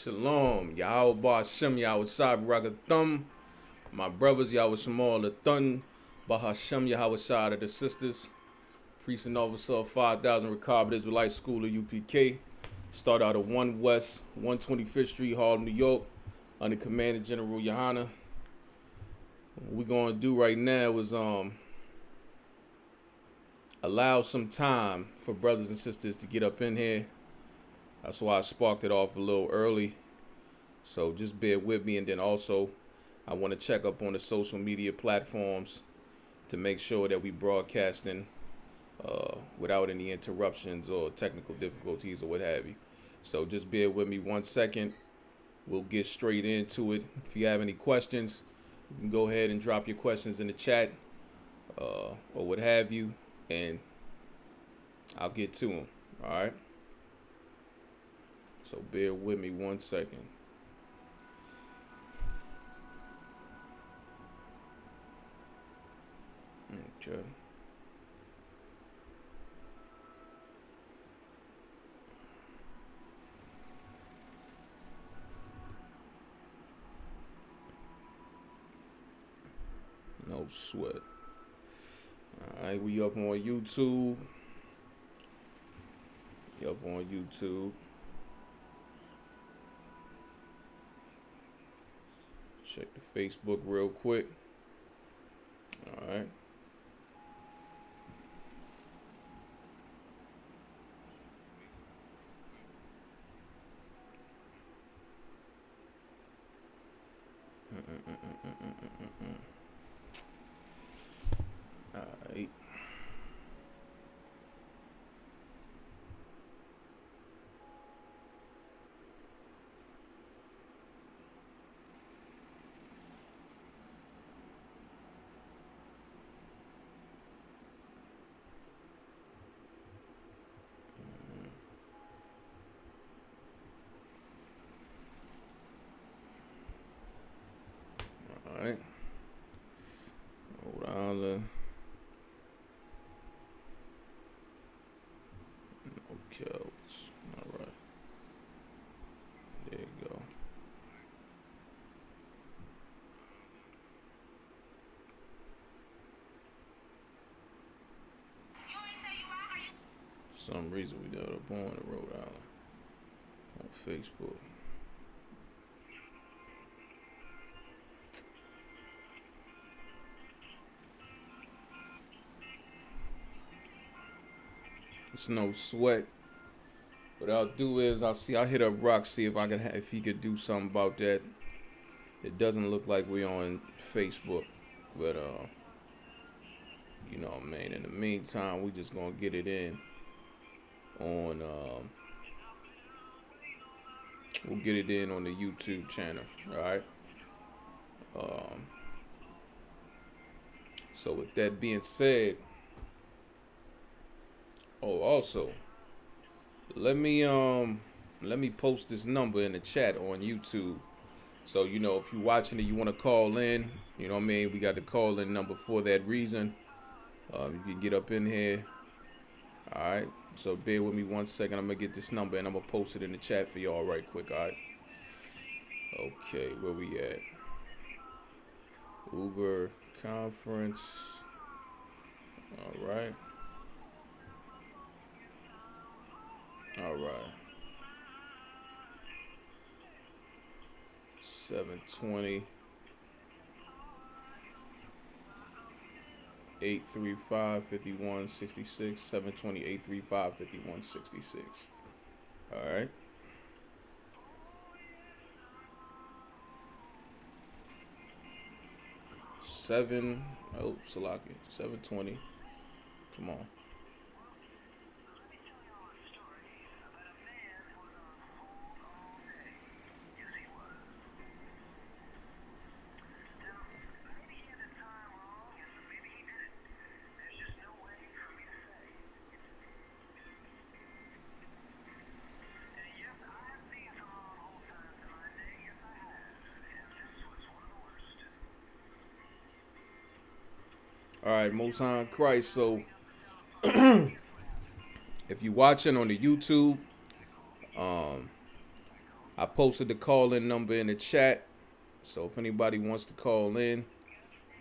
Shalom. Yahweh Bar Shem Yahweh Sab Ragathum. My brothers, Yahweh Shemal Lathan. Bahashem Yahweh Shad of the sisters. Priest and Officer of 5,000 Recovered Israelite School of UPK. Start out of 1 West, 125th Street, Harlem, New York. Under Commander General Yohana. What we're going to do right now is allow some time for brothers and sisters to get up in here. That's why I sparked it off a little early. So just bear with me. And then also, I want to check up on the social media platforms to make sure that we broadcasting without any interruptions or technical difficulties or what have you. So just bear with me 1 second. We'll get straight into it. If you have any questions, you can go ahead and drop your questions in the chat or what have you, and I'll get to them. All right. So bear with me 1 second. Okay. No sweat. All right, we up on YouTube. Check the Facebook real quick. All right. All right. All right. Rhode Island. Okay. All right. There you go. For some reason we got up on Rhode Island on Facebook. It's no sweat. What I'll do is I'll hit up Rock, see if if he could do something about that. It doesn't look like we're on Facebook, but you know, man. In the meantime, we just gonna get it in on we'll get it in on the YouTube channel, all right? So with that being said, also let me post this number in the chat on YouTube. So, you know, if you're watching it, you want to call in, you know what I mean? We got the call-in number for that reason. You can get up in here. All right. So bear with me 1 second. I'm going to get this number and I'm going to post it in the chat for y'all right quick. All right. Okay. Where we at? Uber conference. All right. All right. 720 835 5166. 720 835 5166. All right. Salaki. 720. Come on. All right, Most High in Christ. So if you're watching on the YouTube, I posted the call-in number in the chat. So if anybody wants to call in,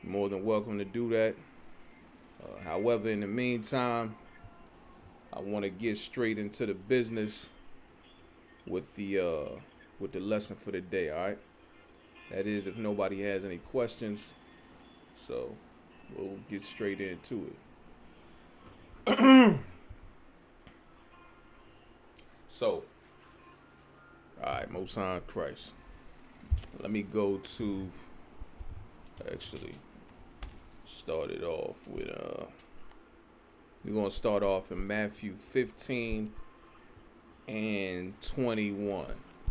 you're more than welcome to do that. However, in the meantime, I want to get straight into the business with the lesson for the day. All right. That is, if nobody has any questions. So we'll get straight into it. So, all right, Most High Christ. Let me go to, actually, start it off with, we're going to start off in Matthew 15 and 21.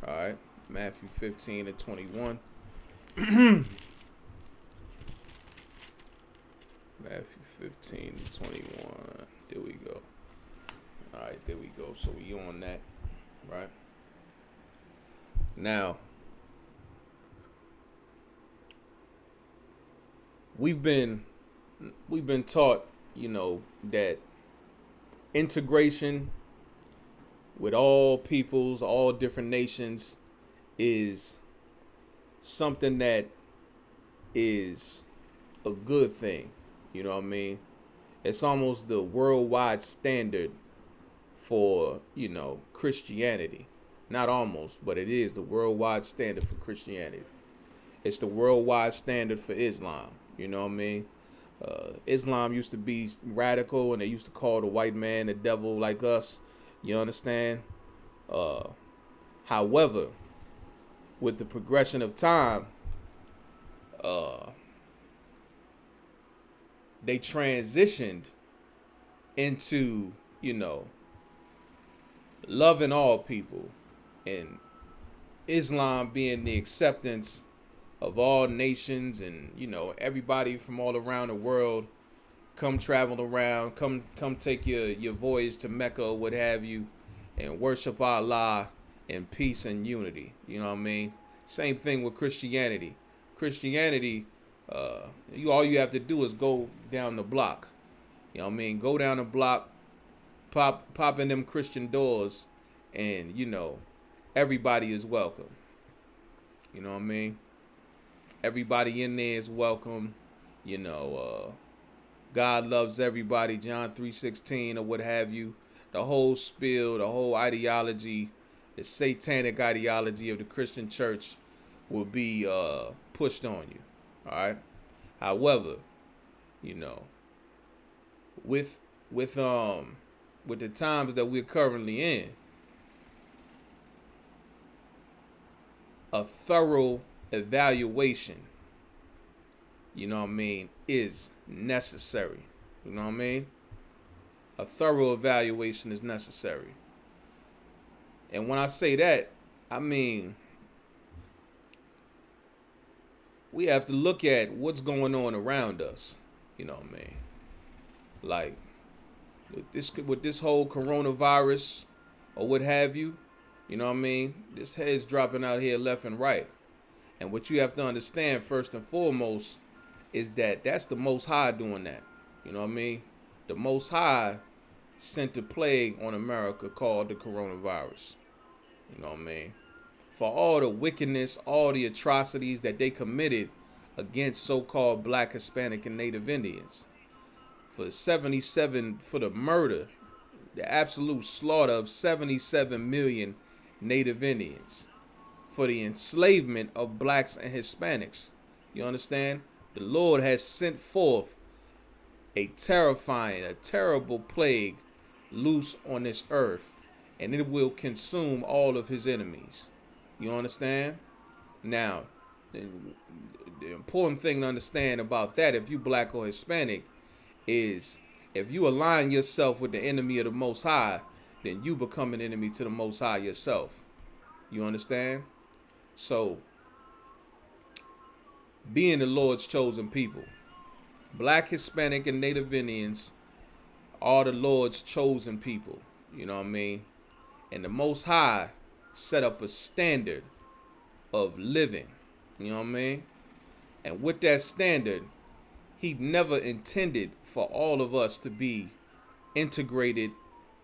All right, Matthew 15 and 21. Matthew 15 and 21. There we go. All right, there we go. So we on that, right? Now, we've been taught, that integration with all peoples, all different nations is something that is a good thing. You know what I mean? It's almost the worldwide standard for, Christianity. Not almost, but it is the worldwide standard for Christianity. It's the worldwide standard for Islam. You know what I mean? Islam used to be radical, and they used to call the white man the devil like us. You understand? However, with the progression of time, they transitioned into, loving all people, and Islam being the acceptance of all nations, and everybody from all around the world come travel around, come take your voyage to Mecca or what have you, and worship Allah in peace and unity. You know what I mean? Same thing with Christianity. Christianity, all you have to do is go down the block. You know what I mean? Go down the block, pop in them Christian doors, and everybody is welcome. You know what I mean? Everybody in there is welcome. God loves everybody, John 3:16 or what have you. The whole spiel, the whole ideology, the satanic ideology of the Christian church will be pushed on you. All right. However, with the times that we're currently in, a thorough evaluation, is necessary. You know what I mean? A thorough evaluation is necessary. And when I say that, I mean, we have to look at what's going on around us. You know what I mean? Like, with this whole coronavirus or what have you, you know what I mean? This head's dropping out here left and right. And what you have to understand first and foremost is that that's the Most High doing that. You know what I mean? The Most High sent a plague on America called the coronavirus. You know what I mean? For all the wickedness, all the atrocities that they committed against so-called Black, Hispanic, and Native Indians. For the murder, the absolute slaughter of 77 million Native Indians. For the enslavement of blacks and Hispanics. You understand? The Lord has sent forth a terrible plague loose on this earth, and it will consume all of his enemies. You understand? Now, the important thing to understand about that, if you black or Hispanic, is if you align yourself with the enemy of the Most High, then you become an enemy to the Most High yourself. You understand? So, being the Lord's chosen people, Black, Hispanic, and Native Indians are the Lord's chosen people. You know what I mean? And the Most High set up a standard of living. You know what I mean? And with that standard, he never intended for all of us to be integrated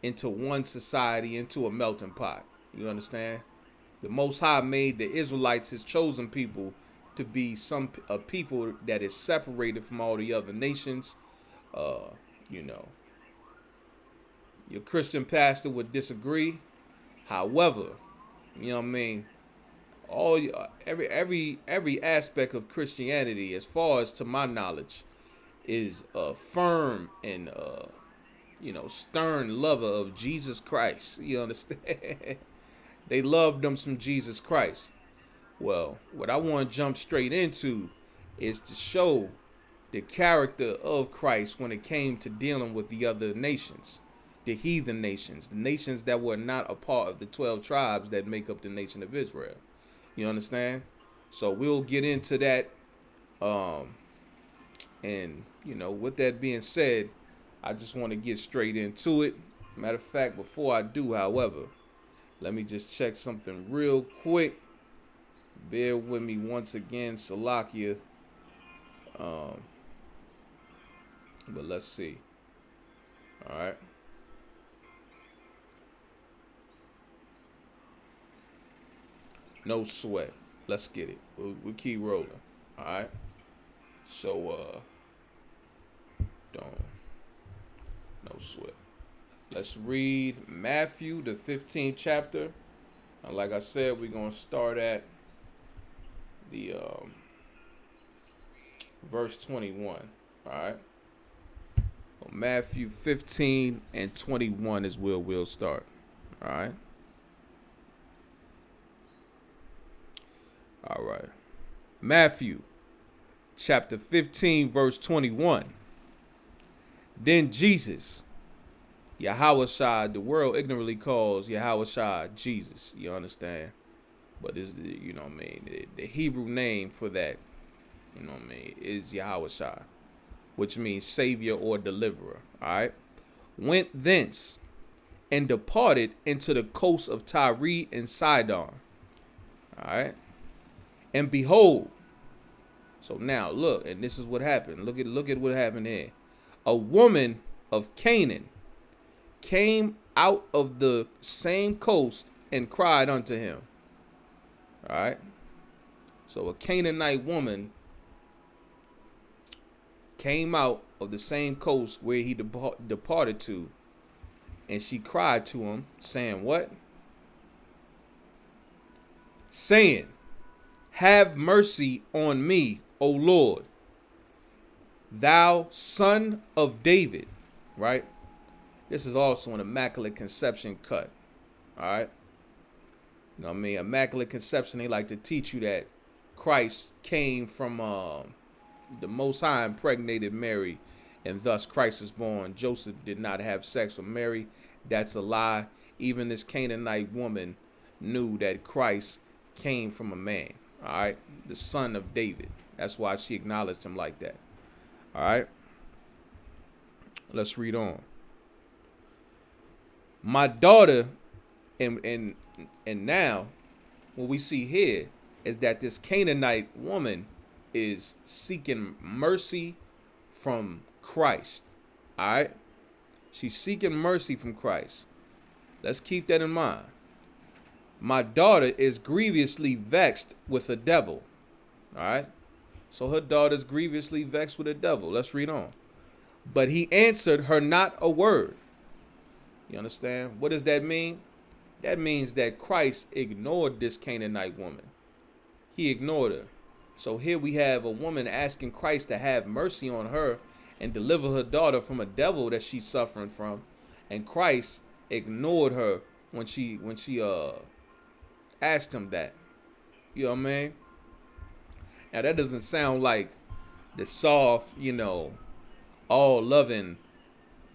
into one society, into a melting pot. You understand? The Most High made the Israelites his chosen people to be a people that is separated from all the other nations. Uh, you know, your Christian pastor would disagree. However, you know what I mean, all every aspect of Christianity, as far as to my knowledge, is a firm and stern lover of Jesus Christ. You understand? They love them some Jesus Christ. Well, what I want to jump straight into is to show the character of Christ when it came to dealing with the other nations, the heathen nations, the nations that were not a part of the 12 tribes that make up the nation of Israel. You understand? So we'll get into that. And, with that being said, I just want to get straight into it. Matter of fact, before I do, however, let me just check something real quick. Bear with me once again, Salakia. But let's see. All right. No sweat. Let's get it. We'll keep rolling. All right. So, no sweat. Let's read Matthew, the 15th chapter. And like I said, we're going to start at the verse 21. All right. Well, Matthew 15 and 21 is where we'll start. All right. All right. Matthew chapter 15, verse 21. Then Jesus, Yahushua, the world ignorantly calls Yahushua Jesus. You understand? But it's, the Hebrew name for that, is Yahushua, which means Savior or Deliverer. All right. Went thence and departed into the coast of Tyre and Sidon. All right. And behold, so now look, and this is what happened. Look at what happened here. A woman of Canaan came out of the same coast and cried unto him. All right. So a Canaanite woman came out of the same coast where he departed to, and she cried to him, saying what? Saying, have mercy on me, O Lord, thou son of David. Right? This is also an Immaculate Conception cut. All right? You know what I mean? Immaculate Conception, they like to teach you that Christ came from the Most High impregnated Mary, and thus Christ was born. Joseph did not have sex with Mary. That's a lie. Even this Canaanite woman knew that Christ came from a man. All right, the son of David. That's why she acknowledged him like that. All right, let's read on. My daughter, and now what we see here is that this Canaanite woman is seeking mercy from Christ. All right, she's seeking mercy from Christ. Let's keep that in mind. My daughter is grievously vexed with the devil. All right. So her daughter's grievously vexed with the devil. Let's read on. But he answered her not a word. You understand? What does that mean? That means that Christ ignored this Canaanite woman. He ignored her. So here we have a woman asking Christ to have mercy on her and deliver her daughter from a devil that she's suffering from. And Christ ignored her when she asked him that. You know what I mean? Now that doesn't sound like the soft, all loving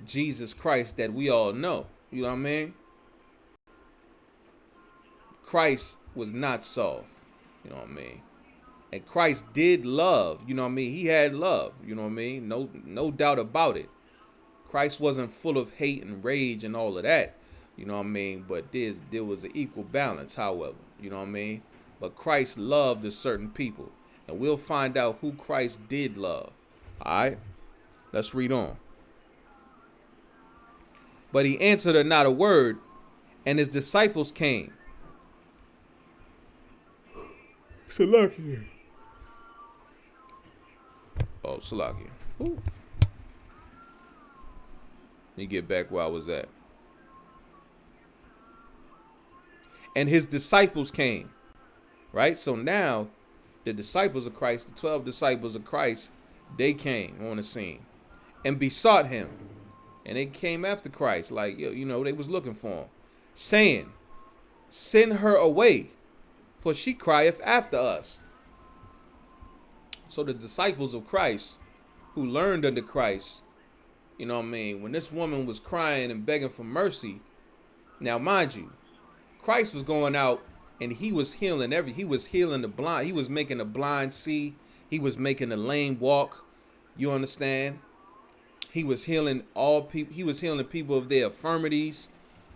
Jesus Christ that we all know. You know what I mean? Christ was not soft. You know what I mean? And Christ did love. You know what I mean? He had love. You know what I mean? No doubt about it. Christ wasn't full of hate and rage and all of that. You know what I mean? But there was an equal balance, however. You know what I mean? But Christ loved a certain people. And we'll find out who Christ did love. All right? Let's read on. But he answered her not a word, and his disciples came. Salakia. Oh, Salakia. Ooh. Let me get back where I was at. And his disciples came, right? So now the disciples of Christ, the 12 disciples of Christ, they came on the scene and besought him. And they came after Christ, like, they was looking for him, saying, send her away, for she crieth after us. So the disciples of Christ who learned under Christ, when this woman was crying and begging for mercy, now mind you, Christ was going out and he was healing he was healing the blind. He was making the blind see. He was making the lame walk. You understand? He was healing all people. He was healing people of their infirmities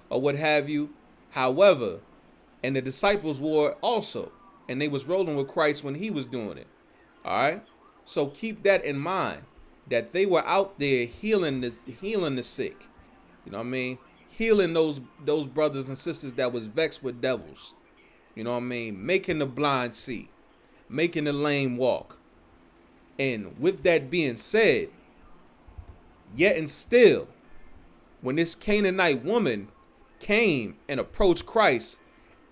or what have you. However, and the disciples were also, and they was rolling with Christ when he was doing it. All right. So keep that in mind, that they were out there healing the sick. You know what I mean? Healing those brothers and sisters that was vexed with devils. You know what I mean? Making the blind see, making the lame walk. And with that being said, yet and still, when this Canaanite woman came and approached Christ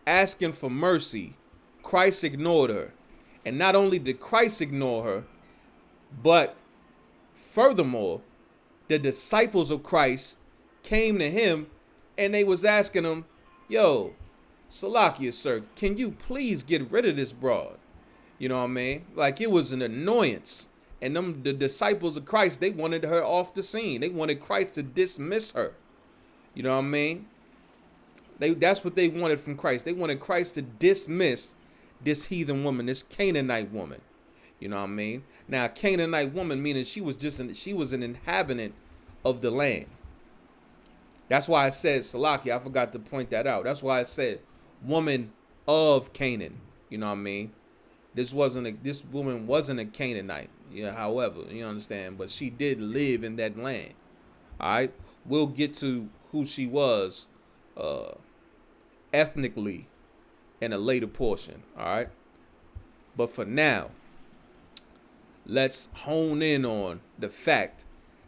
asking for mercy, Christ ignored her. And not only did Christ ignore her, but furthermore, the disciples of Christ came to him and they was asking him, yo, Salakia, sir, can you please get rid of this broad? You know what I mean? Like, it was an annoyance. And the disciples of Christ, they wanted her off the scene. They wanted Christ to dismiss her. You know what I mean? That's what they wanted from Christ. They wanted Christ to dismiss this heathen woman, this Canaanite woman. You know what I mean? Now, a Canaanite woman, meaning she was an inhabitant of the land. That's why I said, Salakia, I forgot to point that out. That's why I said woman of Canaan. You know what I mean? This woman wasn't a Canaanite. However, you understand, but she did live in that land. All right. We'll get to who she was ethnically in a later portion. All right. But for now, let's hone in on the fact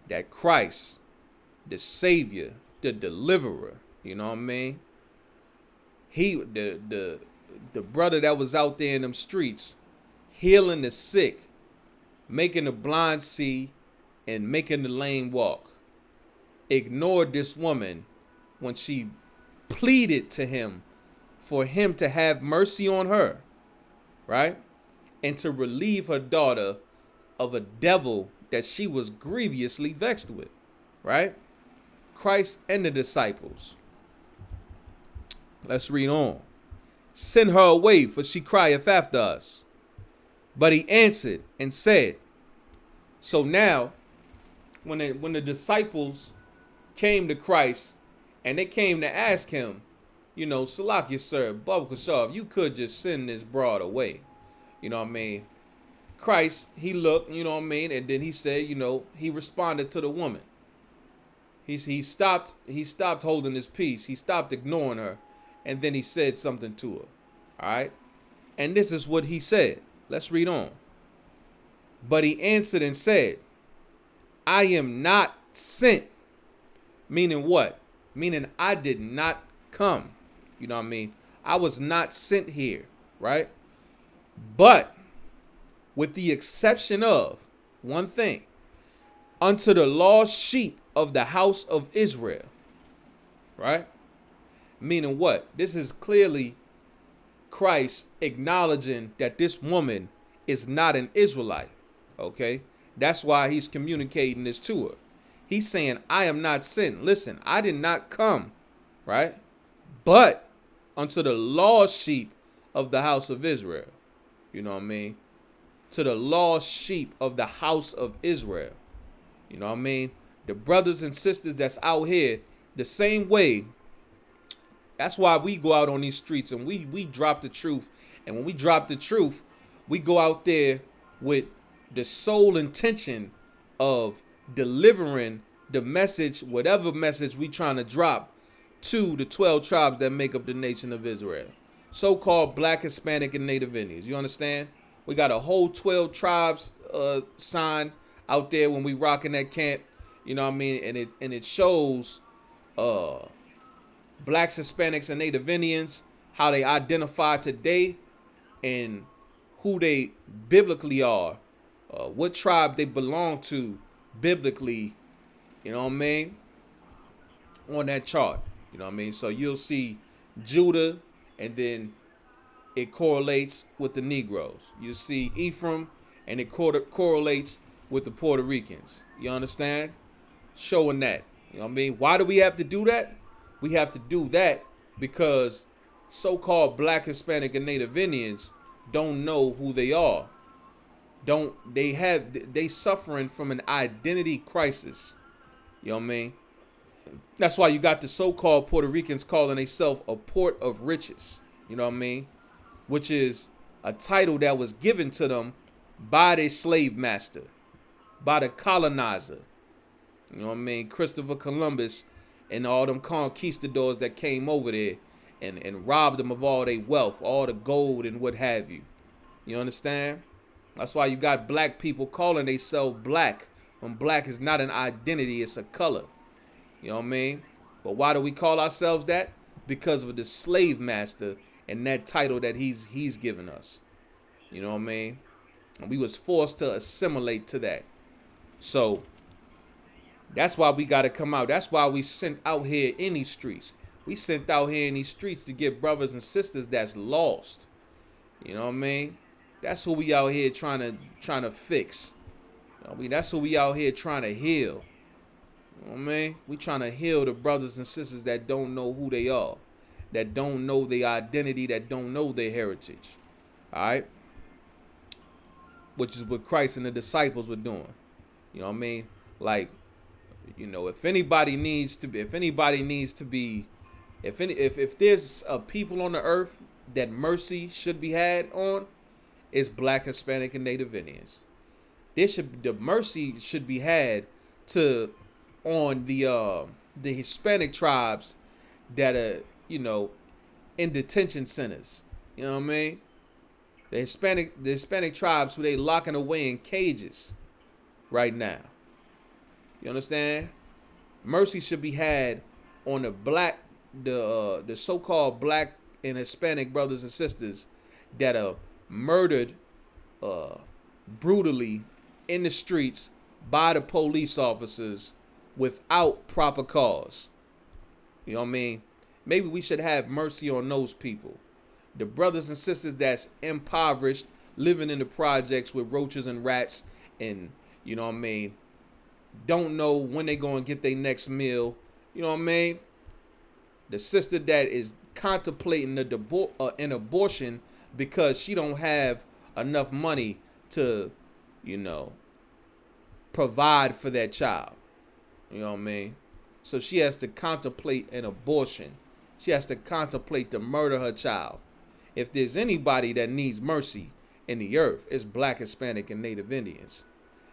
that Christ, the Savior, the deliverer, you know what I mean? The brother that was out there in them streets, healing the sick, making the blind see, and making the lame walk, ignored this woman when she pleaded to him for him to have mercy on her, right? And to relieve her daughter of a devil that she was grievously vexed with, right? Christ and the disciples. Let's read on. Send her away, for she crieth after us. But he answered and said. So now, when the disciples came to Christ and they came to ask him, Salakia, sir, Baba Kashav, you could just send this broad away. You know what I mean? Christ, he looked, you know what I mean? And then he said, he responded to the woman. He stopped holding his peace. He stopped ignoring her. And then he said something to her. All right. And this is what he said. Let's read on. But he answered and said, I am not sent. Meaning what? Meaning I did not come. You know what I mean? I was not sent here. Right. But with the exception of one thing, unto the lost sheep of the house of Israel. Right? Meaning what? This is clearly Christ acknowledging that this woman is not an Israelite. Okay? That's why he's communicating this to her. He's saying, I am not sent. Listen, I did not come, right? But unto the lost sheep of the house of Israel. You know what I mean? To the lost sheep of the house of Israel. You know what I mean? The brothers and sisters that's out here, the same way. That's why we go out on these streets and we drop the truth. And when we drop the truth, we go out there with the sole intention of delivering the message, whatever message we trying to drop to the 12 tribes that make up the nation of Israel. So-called Black, Hispanic, and Native Indians. You understand? We got a whole 12 tribes sign out there when we rocking that camp. You know what I mean? And it shows uh blacks, Hispanics, and Native Indians, how they identify today and who they biblically are, what tribe they belong to biblically, you know what I mean, on that chart. You know what I mean? So you'll see Judah, and then it correlates with the Negroes. You see Ephraim, and it correlates with the Puerto Ricans. You understand? Showing that. You know what I mean? Why do we have to do that? We have to do that because so-called Black, Hispanic, and Native Indians don't know who they are. They suffering from an identity crisis. You know what I mean? That's why you got the so-called Puerto Ricans calling themselves a port of riches. You know what I mean? Which is a title that was given to them by their slave master, by the colonizer. You know what I mean? Christopher Columbus and all them conquistadors that came over there and robbed them of all their wealth, all the gold and what have you. You understand? That's why you got black people calling themselves black when black is not an identity, it's a color. You know what I mean? But why do we call ourselves that? Because of the slave master and that title that he's given us. You know what I mean? And we was forced to assimilate to that. So that's why we got to come out. That's why we sent out here in these streets. We sent out here in these streets to get brothers and sisters that's lost. You know what I mean? That's who we out here trying to fix. You know what I mean? That's who we out here trying to heal. You know what I mean? We trying to heal the brothers and sisters that don't know who they are, that don't know their identity, that don't know their heritage. All right? Which is what Christ and the disciples were doing. You know what I mean? Like, you know, if there's a people on the earth that mercy should be had on, it's Black, Hispanic, and Native Indians. The mercy should be had on the Hispanic tribes that are, you know, in detention centers. You know what I mean? The Hispanic tribes who they locking away in cages right now. You understand? Mercy should be had on the so-called Black and Hispanic brothers and sisters that are murdered brutally in the streets by the police officers without proper cause. You know what I mean? Maybe we should have mercy on those people. The brothers and sisters that's impoverished, living in the projects with roaches and rats, and, you know what I mean, don't know when they going to get their next meal. You know what I mean? The sister that is contemplating an abortion because she don't have enough money to, you know, provide for that child. You know what I mean? So she has to contemplate an abortion. She has to contemplate to murder her child. If there's anybody that needs mercy in the earth, it's Black, Hispanic, and Native Indians.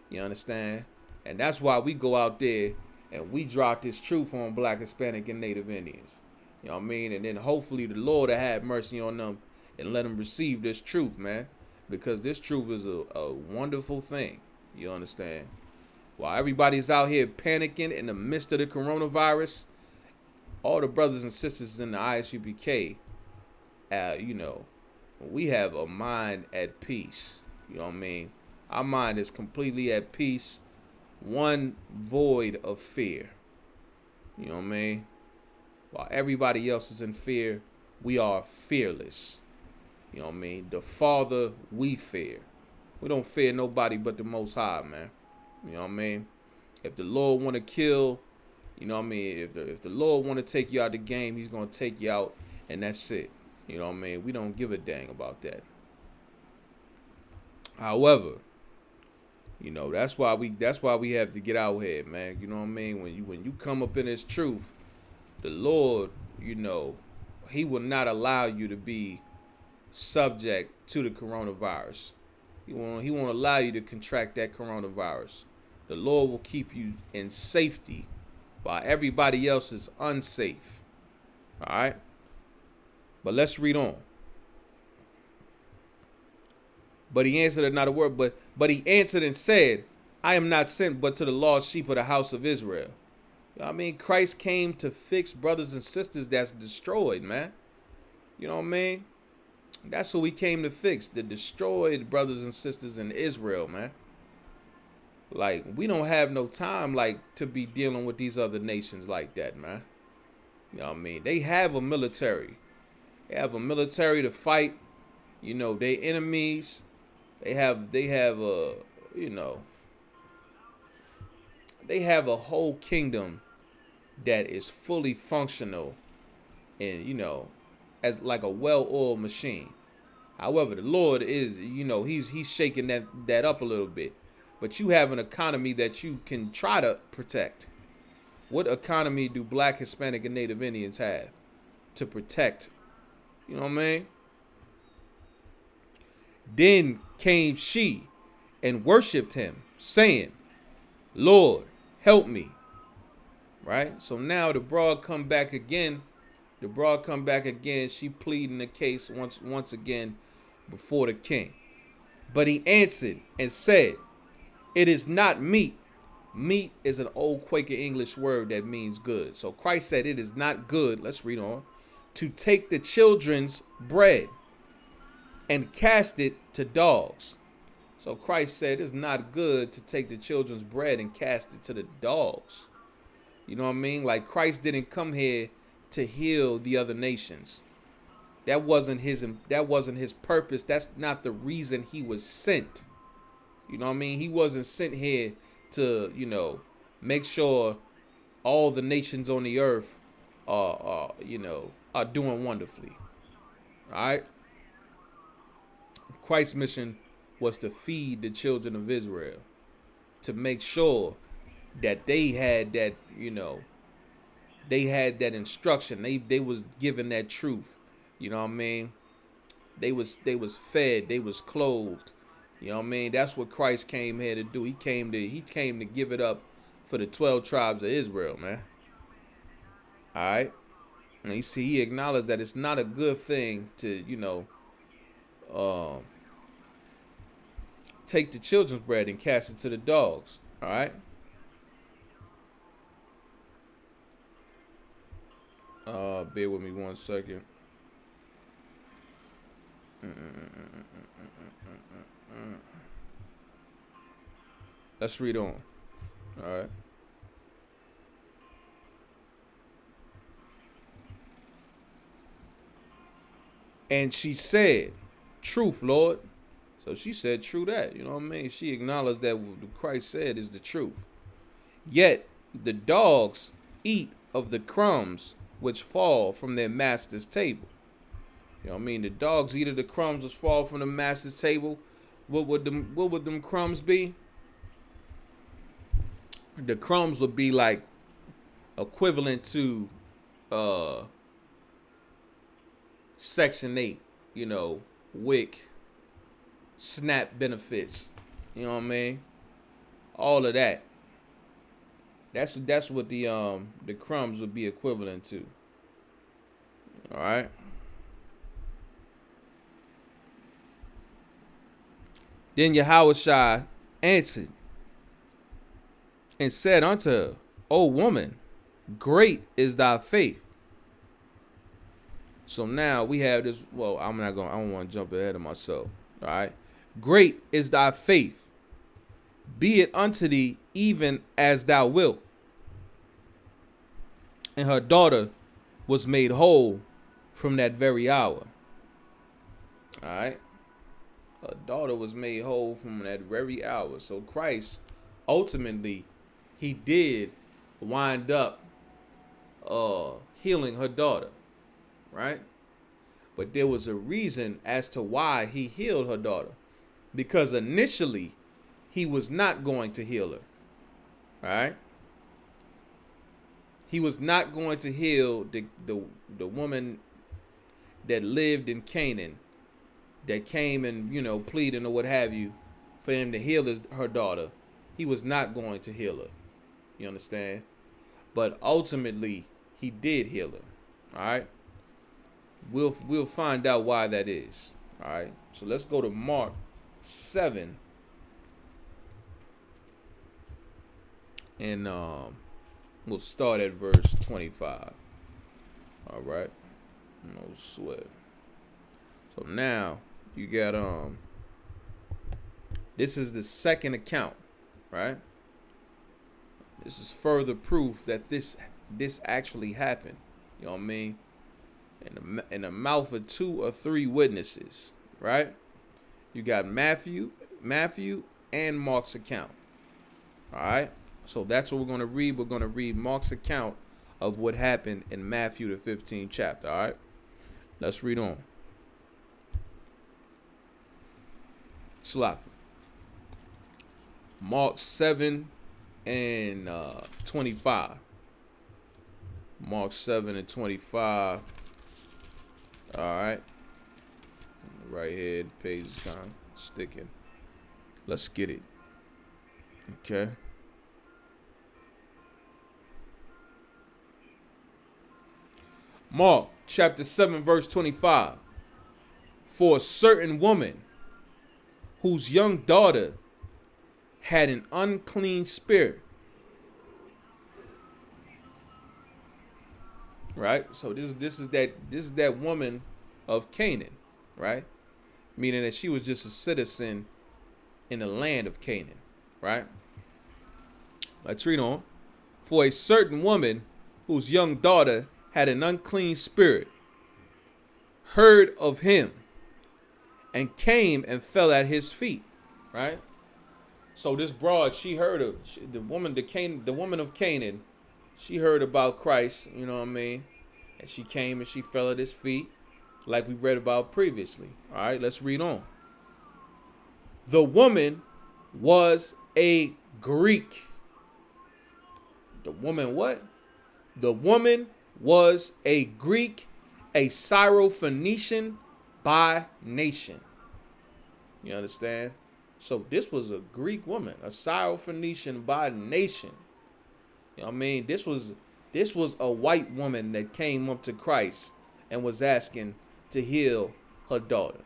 You understand? And that's why we go out there and we drop this truth on Black, Hispanic, and Native Indians. You know what I mean? And then hopefully the Lord will have mercy on them and let them receive this truth, man. Because this truth is a wonderful thing. You understand? While everybody's out here panicking in the midst of the coronavirus, all the brothers and sisters in the ISUPK, you know, we have a mind at peace. You know what I mean? Our mind is completely at peace, one void of fear. You know what I mean? While everybody else is in fear, we are fearless. You know what I mean? The Father we fear. We don't fear nobody but the Most High, man. You know what I mean? If the Lord want to kill, you know what I mean? If the Lord want to take you out of the game, he's going to take you out, and that's it. You know what I mean? We don't give a dang about that. However, you know, that's why we have to get out here, man. You know what I mean? When you come up in this truth, the Lord, you know, he will not allow you to be subject to the coronavirus. He won't allow you to contract that coronavirus. The Lord will keep you in safety while everybody else is unsafe. All right? But let's read on. But he answered not a word, but he answered and said, I am not sent but to the lost sheep of the house of Israel. I mean, Christ came to fix brothers and sisters that's destroyed, man. You know what I mean? That's who he came to fix, the destroyed brothers and sisters in Israel, man. Like, we don't have no time, like, to be dealing with these other nations like that, man. You know what I mean? They have a military. They have a military to fight, you know, their enemies. They have you know, they have a whole kingdom that is fully functional and, you know, as like a well-oiled machine. However, the Lord is, you know, he's shaking that up a little bit. But you have an economy that you can try to protect. What economy do Black, Hispanic, and Native Indians have to protect? You know what I mean? Then came she and worshipped him, saying, Lord, help me. Right? So now the broad come back again. She pleading the case once again before the king. But he answered and said, it is not meat. Meat is an old Quaker English word that means good. So Christ said it is not good, let's read on, to take the children's bread and cast it to dogs. So Christ said it's not good to take the children's bread and cast it to the dogs. You know what I mean? Like, Christ didn't come here to heal the other nations. That wasn't his purpose. That's not the reason he was sent. You know what I mean? He wasn't sent here to, you know, make sure all the nations on the earth are doing wonderfully. All right? Christ's mission was to feed the children of Israel, to make sure that they had that, you know, they had that instruction. They was given that truth. You know what I mean? They was fed, they was clothed. You know what I mean? That's what Christ came here to do. He came to give it up for the 12 tribes of Israel, man. All right? And you see, he acknowledged that it's not a good thing to, you know, take the children's bread and cast it to the dogs. All right? Bear with me 1 second. Let's read on. All right. And she said, truth, Lord. So she said true that. You know what I mean? She acknowledged that what Christ said is the truth. Yet the dogs eat of the crumbs which fall from their master's table. You know what I mean? The dogs eat of the crumbs which fall from the master's table. What would them crumbs be? The crumbs would be like equivalent to Section 8, you know, WIC, SNAP benefits. You know what I mean? All of that. That's what the crumbs would be equivalent to. All right. Then Yahushua answered and said unto her, O woman, great is thy faith. So now we have this. Well, I don't want to jump ahead of myself. All right. Great is thy faith. Be it unto thee even as thou wilt. And her daughter was made whole from that very hour. All right. Her daughter was made whole from that very hour. So Christ, ultimately, he did wind up healing her daughter. Right? But there was a reason as to why he healed her daughter. Because initially, he was not going to heal her. Right? He was not going to heal the woman that lived in Canaan, that came and, you know, pleading or what have you, for him to heal her daughter. He was not going to heal her. You understand? But ultimately, he did heal her. All right? We'll find out why that is. All right? So let's go to Mark 7 and we'll start at verse 25. All right, no sweat. So now you got this is the second account, right? This is further proof that this actually happened. You know what I mean? In the mouth of 2 or 3 witnesses, right? You got Matthew and Mark's account. All right? So that's what we're going to read. We're going to read Mark's account of what happened in Matthew the 15th chapter. All right? Let's read on. Slap. Mark 7 and 25. Mark 7 and 25. All right. Right here, the page is kind of sticking. Let's get it. Okay. Mark chapter 7, verse 25. For a certain woman whose young daughter had an unclean spirit. Right? So this is that woman of Canaan, right? Meaning that she was just a citizen in the land of Canaan, right? Let's read on. For a certain woman whose young daughter had an unclean spirit heard of him and came and fell at his feet, right? So this broad, she heard of the woman of Canaan. She heard about Christ, you know what I mean? And she came and she fell at his feet, like we read about previously. All right, let's read on. The woman was a Greek. The woman what? The woman was a Greek, a Syrophoenician by nation. You understand? So this was a Greek woman, a Syrophoenician by nation. You know what I mean? This was a white woman that came up to Christ and was asking to heal her daughter.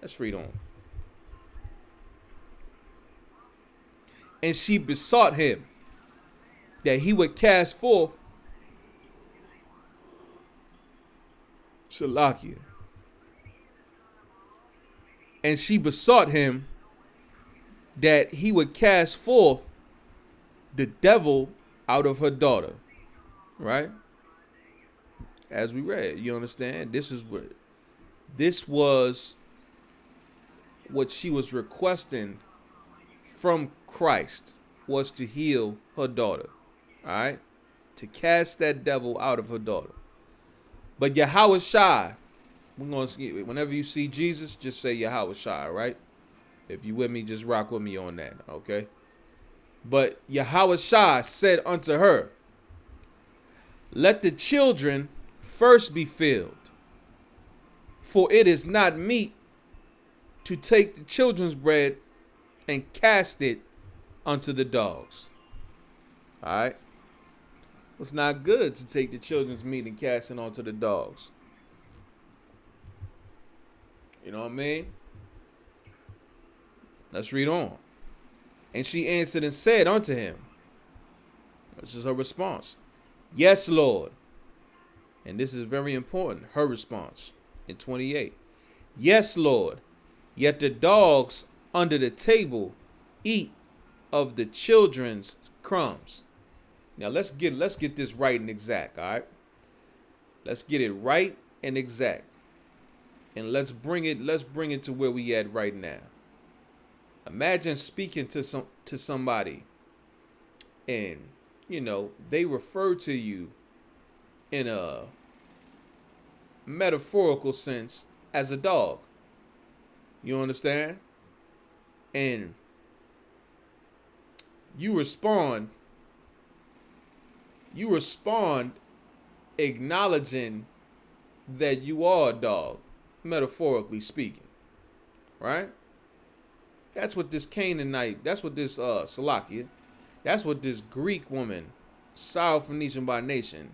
Let's read on. And she besought him that he would cast forth Shalakia. And she besought him that he would cast forth the devil out of her daughter. Right? As we read, you understand? This was what she was requesting from Christ, was to heal her daughter. All right? To cast that devil out of her daughter. But Yahweh Shai, we're going to see, whenever you see Jesus, just say Yahweh Shai, right? If you with me, just rock with me on that, okay? But Yahweh Shai said unto her, let the children first be filled, for it is not meet to take the children's bread and cast it unto the dogs. All right? It's not good to take the children's meat and cast it onto the dogs. You know what I mean? Let's read on. And she answered and said unto him, this is her response, yes, Lord. And this is very important, her response in 28. Yes, Lord, yet the dogs under the table eat of the children's crumbs. Now let's get this right and exact, all right? Let's get it right and exact. And let's bring it to where we at right now. Imagine speaking to somebody and, you know, they refer to you in a metaphorical sense as a dog. You understand? And you respond acknowledging that you are a dog, metaphorically speaking. Right? That's what this Canaanite, that's what this Salakia, that's what this Greek woman, Syrophoenician by nation,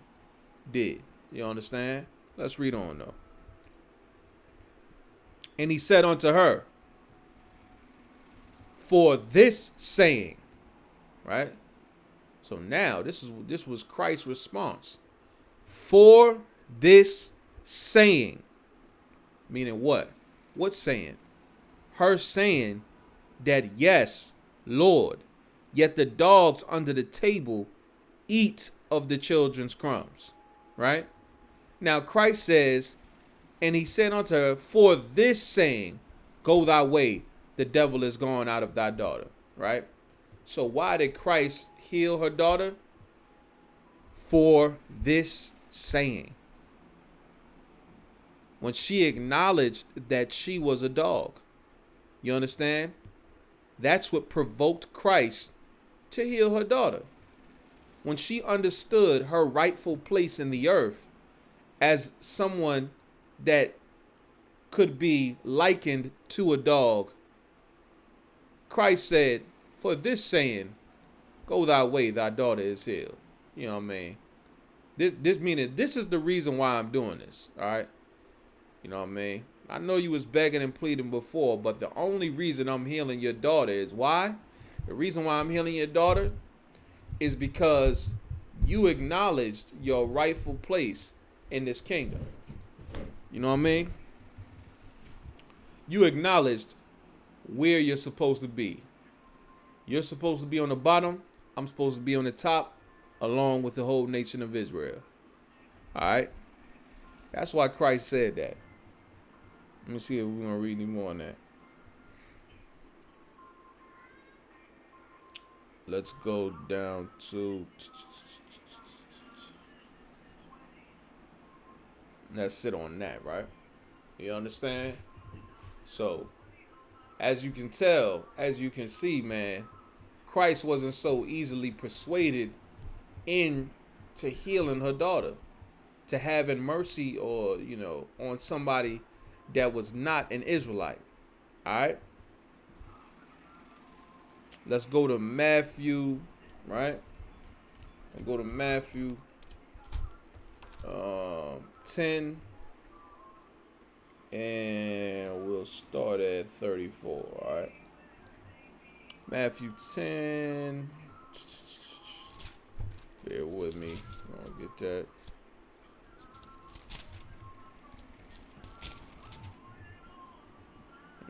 did. You understand? Let's read on though. And he said unto her, for this saying, right? So now this was Christ's response. For this saying. Meaning what? What saying? Her saying that, yes, Lord, yet the dogs under the table eat of the children's crumbs. Right? Now Christ says, and he said unto her, for this saying, go thy way, the devil is gone out of thy daughter. Right? So why did Christ heal her daughter? For this saying. When she acknowledged that she was a dog. You understand? That's what provoked Christ to heal her daughter. When she understood her rightful place in the earth as someone that could be likened to a dog, Christ said, for this saying, go thy way, thy daughter is healed. You know what I mean? This meaning, this is the reason why I'm doing this, all right? You know what I mean? I know you was begging and pleading before, but the only reason I'm healing your daughter is why? The reason why I'm healing your daughter is because you acknowledged your rightful place in this kingdom. You know what I mean? You acknowledged where you're supposed to be. You're supposed to be on the bottom. I'm supposed to be on the top, along with the whole nation of Israel. All right? That's why Christ said that. Let me see if we're going to read any more on that. Let's go down to... Let's sit on that, right? You understand? So, as you can tell, as you can see, man, Christ wasn't so easily persuaded into healing her daughter, to having mercy or, on somebody that was not an Israelite. All right? Let's go to Matthew, right? And go to Matthew 10. And we'll start at 34, all right? Matthew 10. Bear with me. I'll get that.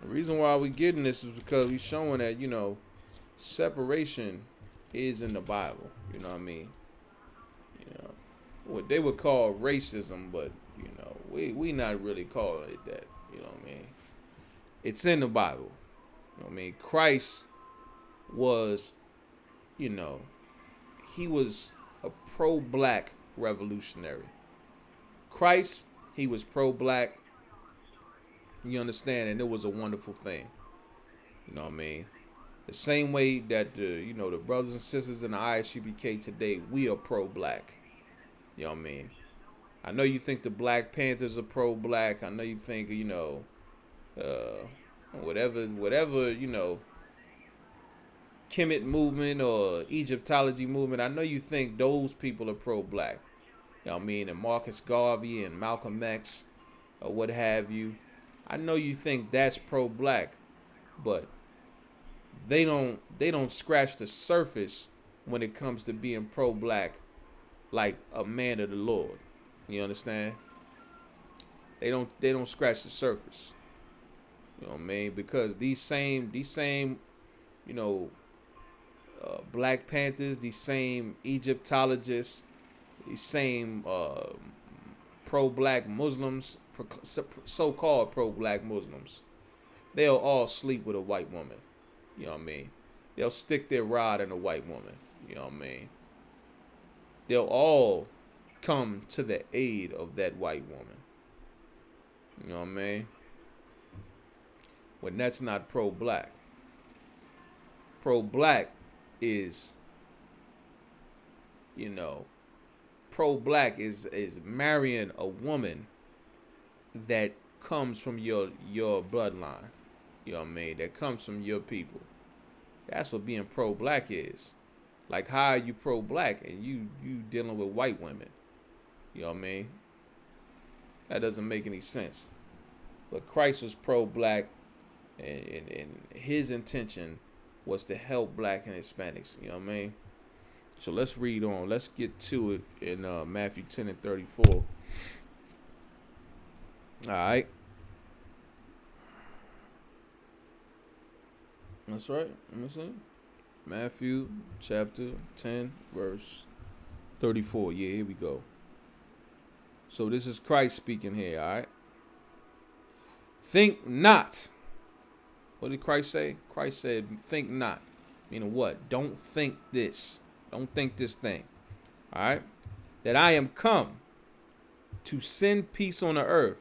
The reason why we're getting this is because we're showing that, separation is in the Bible. You know what I mean? What they would call racism, but, we not really calling it that. You know what I mean? It's in the Bible. You know what I mean? Christ was, he was a pro-black revolutionary. Christ, he was pro-black. You understand? And it was a wonderful thing. You know what I mean? The same way that the brothers and sisters in the ISUPK today, we are pro-black. You know what I mean? I know you think the Black Panthers are pro-black. I know you think, whatever, Kemet movement or Egyptology movement. I know you think those people are pro-black. You know what I mean? And Marcus Garvey and Malcolm X or what have you. I know you think that's pro-black, but they don't scratch the surface when it comes to being pro-black like a man of the Lord. You understand? They don't scratch the surface. You know what I mean? Because these same Black Panthers, these same Egyptologists, these same pro-black Muslims, so-called pro-black Muslims, they'll all sleep with a white woman. You know what I mean? They'll stick their rod in a white woman. You know what I mean? They'll all come to the aid of that white woman. You know what I mean? When that's not pro-black. Pro-black is, pro-black is marrying a woman that comes from your bloodline. You know what I mean? That comes from your people. That's what being pro-black is. Like, how are you pro-black and you dealing with white women? You know what I mean? That doesn't make any sense. But Christ was pro-black, and his intention was to help black and Hispanics. You know what I mean? So let's read on. Let's get to it in Matthew 10 and 34. All right. That's right. Let me see. Matthew chapter 10, verse 34. Yeah, here we go. So this is Christ speaking here, all right? Think not. What did Christ say? Christ said, think not. Meaning what? Don't think this. Don't think this thing. All right? That I am come to send peace on the earth.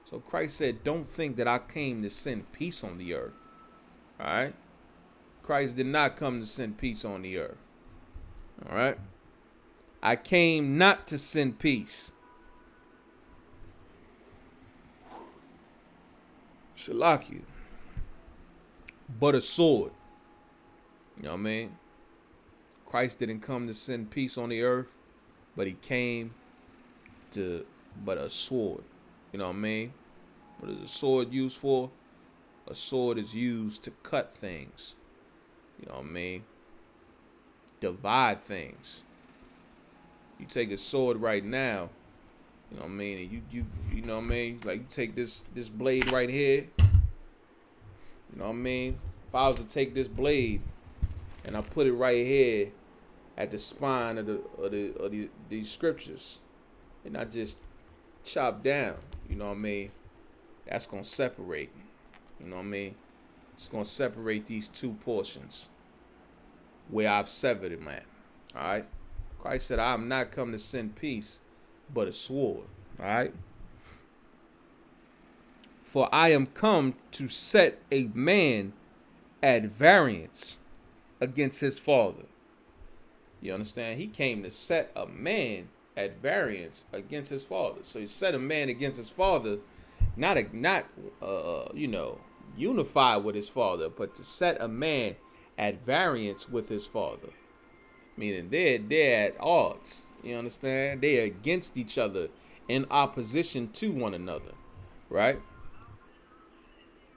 So Christ said, don't think that I came to send peace on the earth. All right? Christ did not come to send peace on the earth. All right? I came not to send peace. Shalakia. But a sword. You know what I mean? Christ didn't come to send peace on the earth, but he came to, but a sword. You know what I mean? What is a sword used for? A sword is used to cut things. You know what I mean? Divide things. You take a sword right now, you know what I mean? And you know what I mean? Like you take this blade right here. You know what I mean? If I was to take this blade and I put it right here at the spine of these scriptures, and I just chop down, you know what I mean? That's gonna separate. You know what I mean? It's gonna separate these two portions where I've severed it, man. All right. Christ said, "I am not come to send peace, but a sword." All right. For I am come to set a man at variance against his father. You understand? He came to set a man at variance against his father. So he set a man against his father, not unified with his father, but to set a man at variance with his father. Meaning they're at odds. You understand? They're against each other, in opposition to one another, right?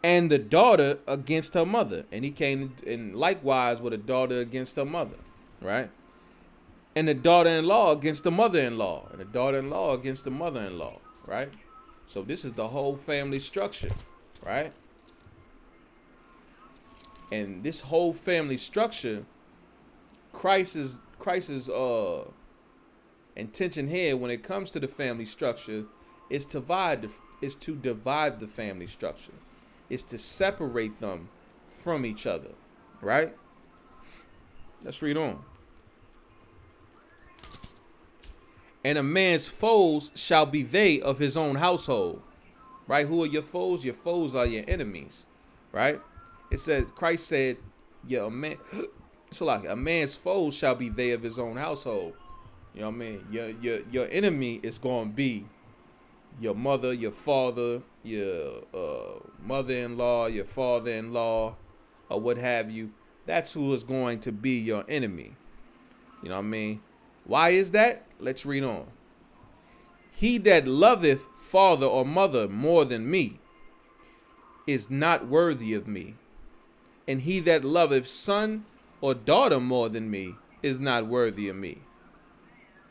And the daughter against her mother. And he came and likewise with a daughter against her mother, right? And the daughter-in-law against the mother-in-law. And the daughter-in-law against the mother-in-law, right? So this is the whole family structure, right? And this whole family structure, Christ's intention here when it comes to the family structure is to divide the family structure. Is to separate them from each other, right? Let's read on. And a man's foes shall be they of his own household, right? Who are your foes? Your foes are your enemies, right? It says, Christ said, a man's foes shall be they of his own household. You know what I mean? Your enemy is going to be your mother, your father, your mother-in-law, your father-in-law, or what have you. That's who is going to be your enemy. You know what I mean? Why is that? Let's read on. He that loveth father or mother more than me is not worthy of me. And he that loveth son or daughter more than me is not worthy of me.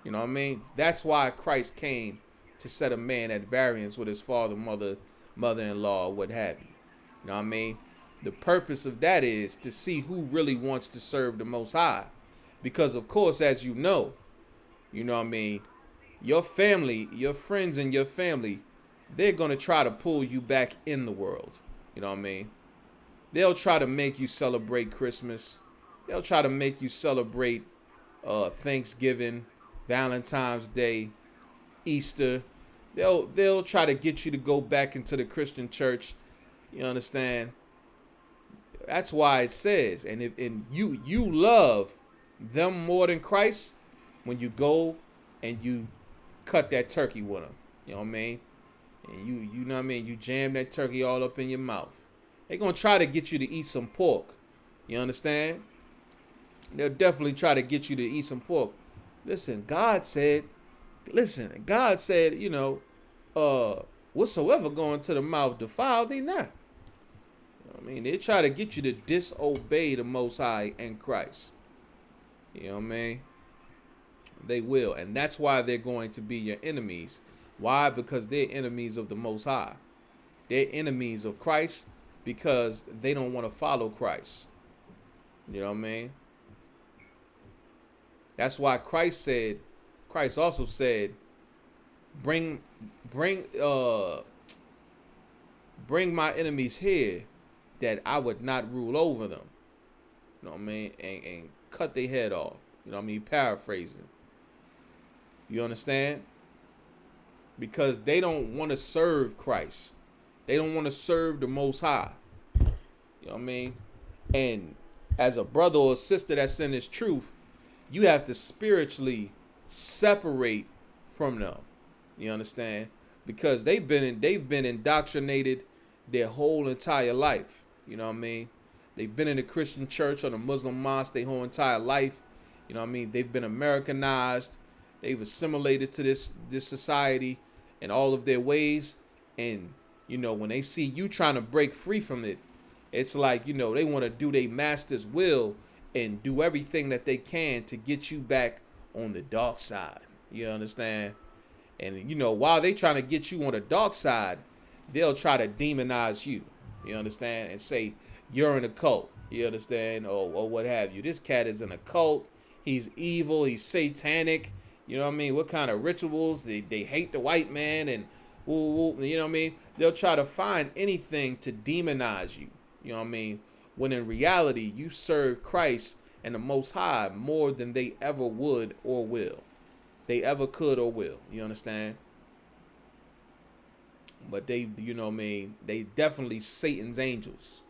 You know what I mean? That's why Christ came to set a man at variance with his father, mother-in-law, what have you. You know what I mean? The purpose of that is to see who really wants to serve the Most High. Because, of course, as you know what I mean, your family, your friends and your family, they're going to try to pull you back in the world. You know what I mean? They'll try to make you celebrate Christmas. They'll try to make you celebrate Thanksgiving, Valentine's Day, Easter. They'll try to get you to go back into the Christian church. You understand? That's why it says, and if you love them more than Christ when you go and you cut that turkey with them. You know what I mean? And you know what I mean? You jam that turkey all up in your mouth. They're gonna try to get you to eat some pork. You understand? They'll definitely try to get you to eat some pork. Listen, God said, whatsoever going to the mouth defile thee not. You know what I I mean, they try to get you to disobey the Most High and Christ. You know what I mean? They will. And that's why they're going to be your enemies. Why? Because they're enemies of the Most High. They're enemies of Christ because they don't want to follow Christ. You know what I mean? That's why Christ also said, bring my enemies here that I would not rule over them. You know what I mean? And cut their head off. You know what I mean? Paraphrasing. You understand? Because they don't want to serve Christ. They don't want to serve the Most High. You know what I mean? And as a brother or sister that's in this truth, you have to spiritually separate from them. You understand? Because they've been indoctrinated their whole entire life. You know what I mean? They've been in the Christian church or the Muslim mosque their whole entire life. You know what I mean? They've been Americanized. They've assimilated to this society and all of their ways. And, you know, when they see you trying to break free from it, it's like, you know, they want to do their master's will and do everything that they can to get you back on the dark side. You understand? And, you know, while they trying to get you on the dark side, they'll try to demonize you. You understand? And say, you're in a cult. You understand? Or what have you. This cat is in a cult. He's evil. He's satanic. You know what I mean? What kind of rituals? They hate the white man and, you know what I mean? They'll try to find anything to demonize you. You know what I mean? When in reality, you serve Christ and the Most High more than they ever would or will. They ever could or will. You understand? But they, you know what I mean? They definitely Satan's angels.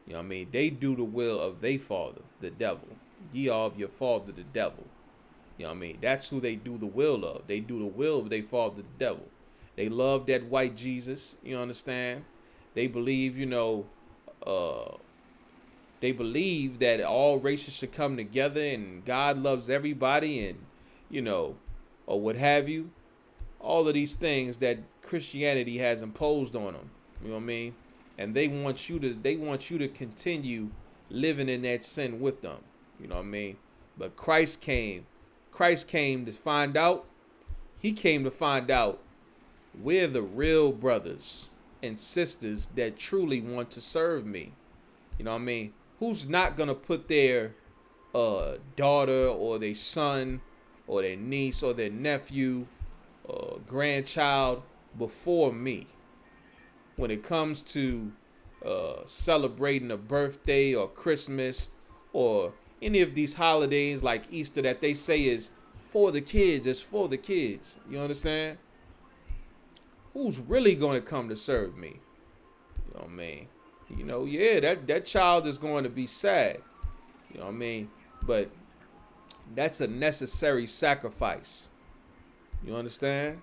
You know what I mean? They do the will of their father, the devil. Ye are of your father, the devil. You know what I mean? That's who they do the will of. They do the will of their father, the devil. They love that white Jesus. You understand? They believe, you know, they believe that all races should come together and God loves everybody and, you know, or what have you. All of these things that Christianity has imposed on them. You know what I mean? And they want you to continue living in that sin with them. You know what I mean? But Christ came to find out. He came to find out we're the real brothers and sisters that truly want to serve me. You know what I mean? Who's not going to put their daughter or their son or their niece or their nephew or grandchild before me when it comes to celebrating a birthday or Christmas or any of these holidays like Easter that they say is for the kids? It's for the kids. You understand? Who's really going to come to serve me? You know what I mean? You know, yeah, that child is going to be sad. You know what I mean? But that's a necessary sacrifice. You understand?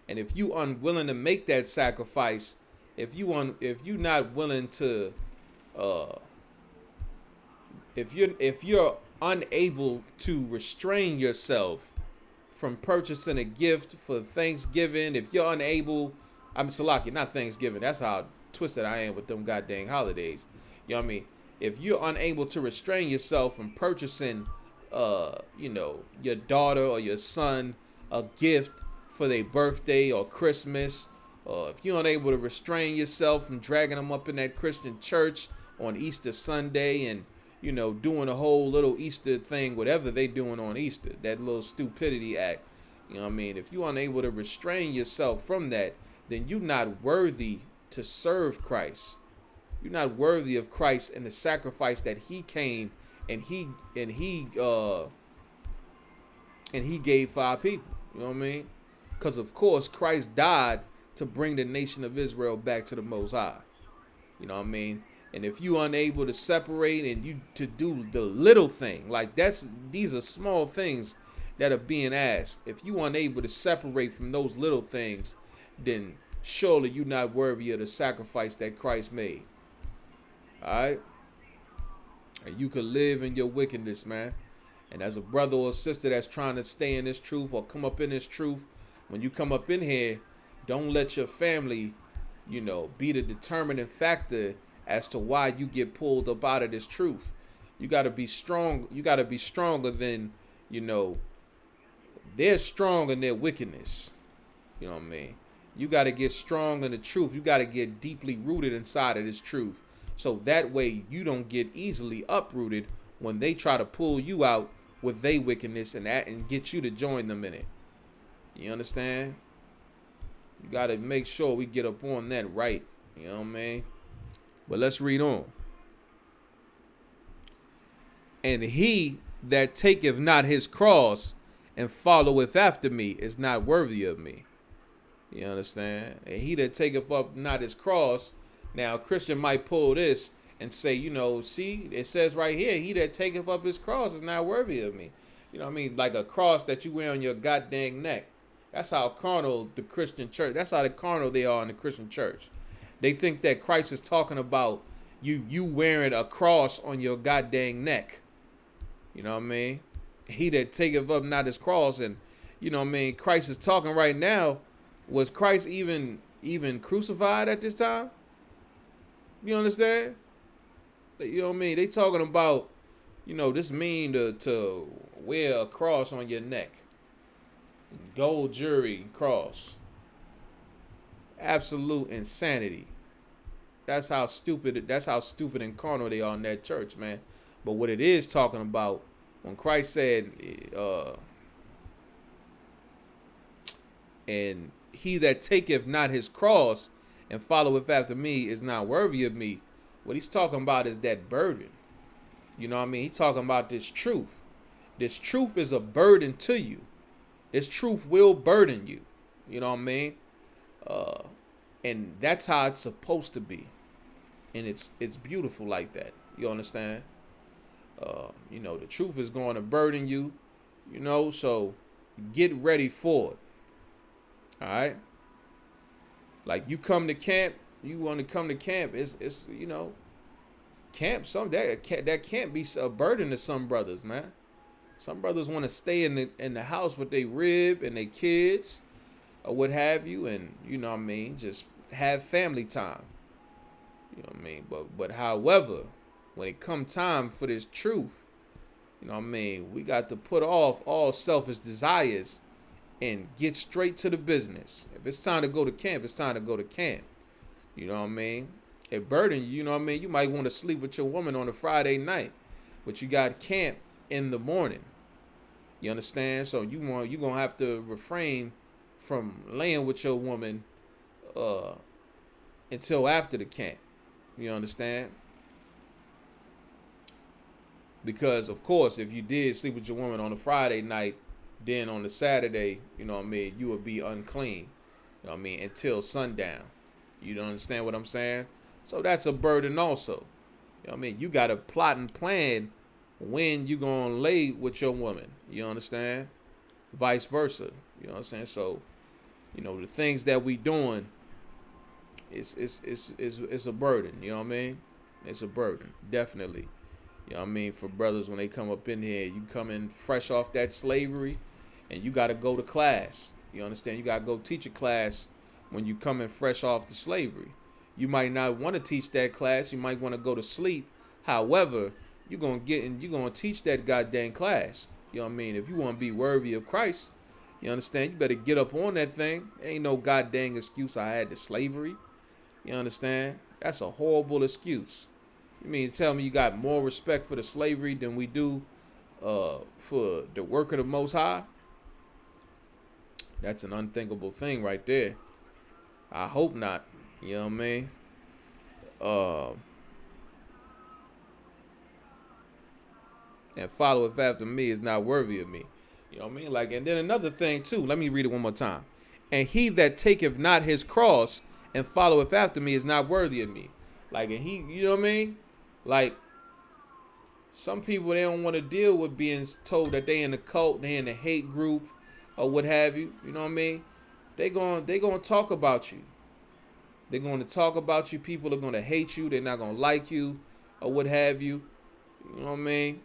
And if you unwilling to make that sacrifice, if you're not willing to, if you're unable to restrain yourself from purchasing a gift for Thanksgiving, if you're unable, I'm Salaki, not Thanksgiving. That's how twisted I am with them goddamn holidays. You know what I mean? If you're unable to restrain yourself from purchasing, you know, your daughter or your son a gift for their birthday or Christmas, if you're unable to restrain yourself from dragging them up in that Christian church on Easter Sunday and, you know, doing a whole little Easter thing, whatever they doing on Easter, that little stupidity act, you know what I mean? If you're unable to restrain yourself from that, then you're not worthy to serve Christ. You're not worthy of Christ and the sacrifice that he came and he gave for our people. You know what I mean? Because of course Christ died to bring the nation of Israel back to the Most High. You know what I mean? And if you're unable to separate and you to do the little thing, like these are small things that are being asked. If you're unable to separate from those little things, then surely you're not worthy of the sacrifice that Christ made. All right? And you could live in your wickedness, man. And as a brother or sister that's trying to stay in this truth or come up in this truth, when you come up in here, don't let your family, you know, be the determining factor as to why you get pulled up out of this truth. You got to be strong. You got to be stronger than, you know, they're strong in their wickedness. You know what I mean? You got to get strong in the truth. You got to get deeply rooted inside of this truth. So that way you don't get easily uprooted when they try to pull you out with their wickedness and get you to join them in it. You understand? You got to make sure we get up on that right. You know what I mean? But let's read on. And he that taketh not his cross and followeth after me is not worthy of me. You understand? And he that taketh up not his cross. Now, a Christian might pull this and say, you know, see, it says right here, he that taketh up his cross is not worthy of me. You know what I mean? Like a cross that you wear on your goddamn neck. That's how carnal the Christian church, that's how the carnal they are in the Christian church. They think that Christ is talking about you wearing a cross on your goddamn neck. You know what I mean? He that taketh up not his cross, and you know what I mean, Christ is talking right now. Was Christ even crucified at this time? You understand? You know what I mean? They talking about, you know, this mean to wear a cross on your neck. Gold jewelry cross. Absolute insanity. That's how stupid and carnal they are in that church, man. But what it is talking about, when Christ said, and he that taketh not his cross and followeth after me is not worthy of me. What he's talking about is that burden. You know what I mean? He's talking about this truth. This truth is a burden to you. This truth will burden you. You know what I mean? And that's how it's supposed to be. And it's beautiful like that. You understand? You know, the truth is going to burden you. You know, so get ready for it. All right? Like you come to camp, you want to come to camp. It's you know, camp. That can't be a burden to some brothers, man. Some brothers want to stay in the house with their rib and their kids, or what have you, and you know what I mean, just have family time. You know what I mean. But however, when it come time for this truth, you know what I mean, we got to put off all selfish desires and get straight to the business. If it's time to go to camp, it's time to go to camp. You know what I mean? It burden you, you know what I mean? You might want to sleep with your woman on a Friday night, but you got camp in the morning. You understand? So you're going to have to refrain from laying with your woman until after the camp. You understand? Because, of course, if you did sleep with your woman on a Friday night, then on the Saturday, you know what I mean, you would be unclean, you know what I mean, until sundown. You don't understand what I'm saying? So that's a burden also. You know what I mean? You got to plot and plan when you going to lay with your woman. You understand? Vice versa. You know what I'm saying? So, you know, the things that we doing, it's a burden. You know what I mean? It's a burden, definitely. You know what I mean? For brothers, when they come up in here, you come in fresh off that slavery, and you got to go to class. You understand? You got to go teach a class when you come in fresh off the slavery. You might not want to teach that class. You might want to go to sleep. However, you're going to teach that goddamn class. You know what I mean? If you want to be worthy of Christ, you understand? You better get up on that thing. Ain't no goddamn excuse I had to slavery. You understand? That's a horrible excuse. You mean to tell me you got more respect for the slavery than we do for the work of the Most High? That's an unthinkable thing right there. I hope not. You know what I mean? And followeth after me is not worthy of me. You know what I mean? Like, and then another thing too. Let me read it one more time. And he that taketh not his cross and followeth after me is not worthy of me. Like, and he, you know what I mean? Like, some people, they don't want to deal with being told that they in a cult, they in a hate group, or what have you. You know what I mean? They gonna talk about you. They're going to talk about you. People are going to hate you. They're not going to like you, or what have you. You know what I mean?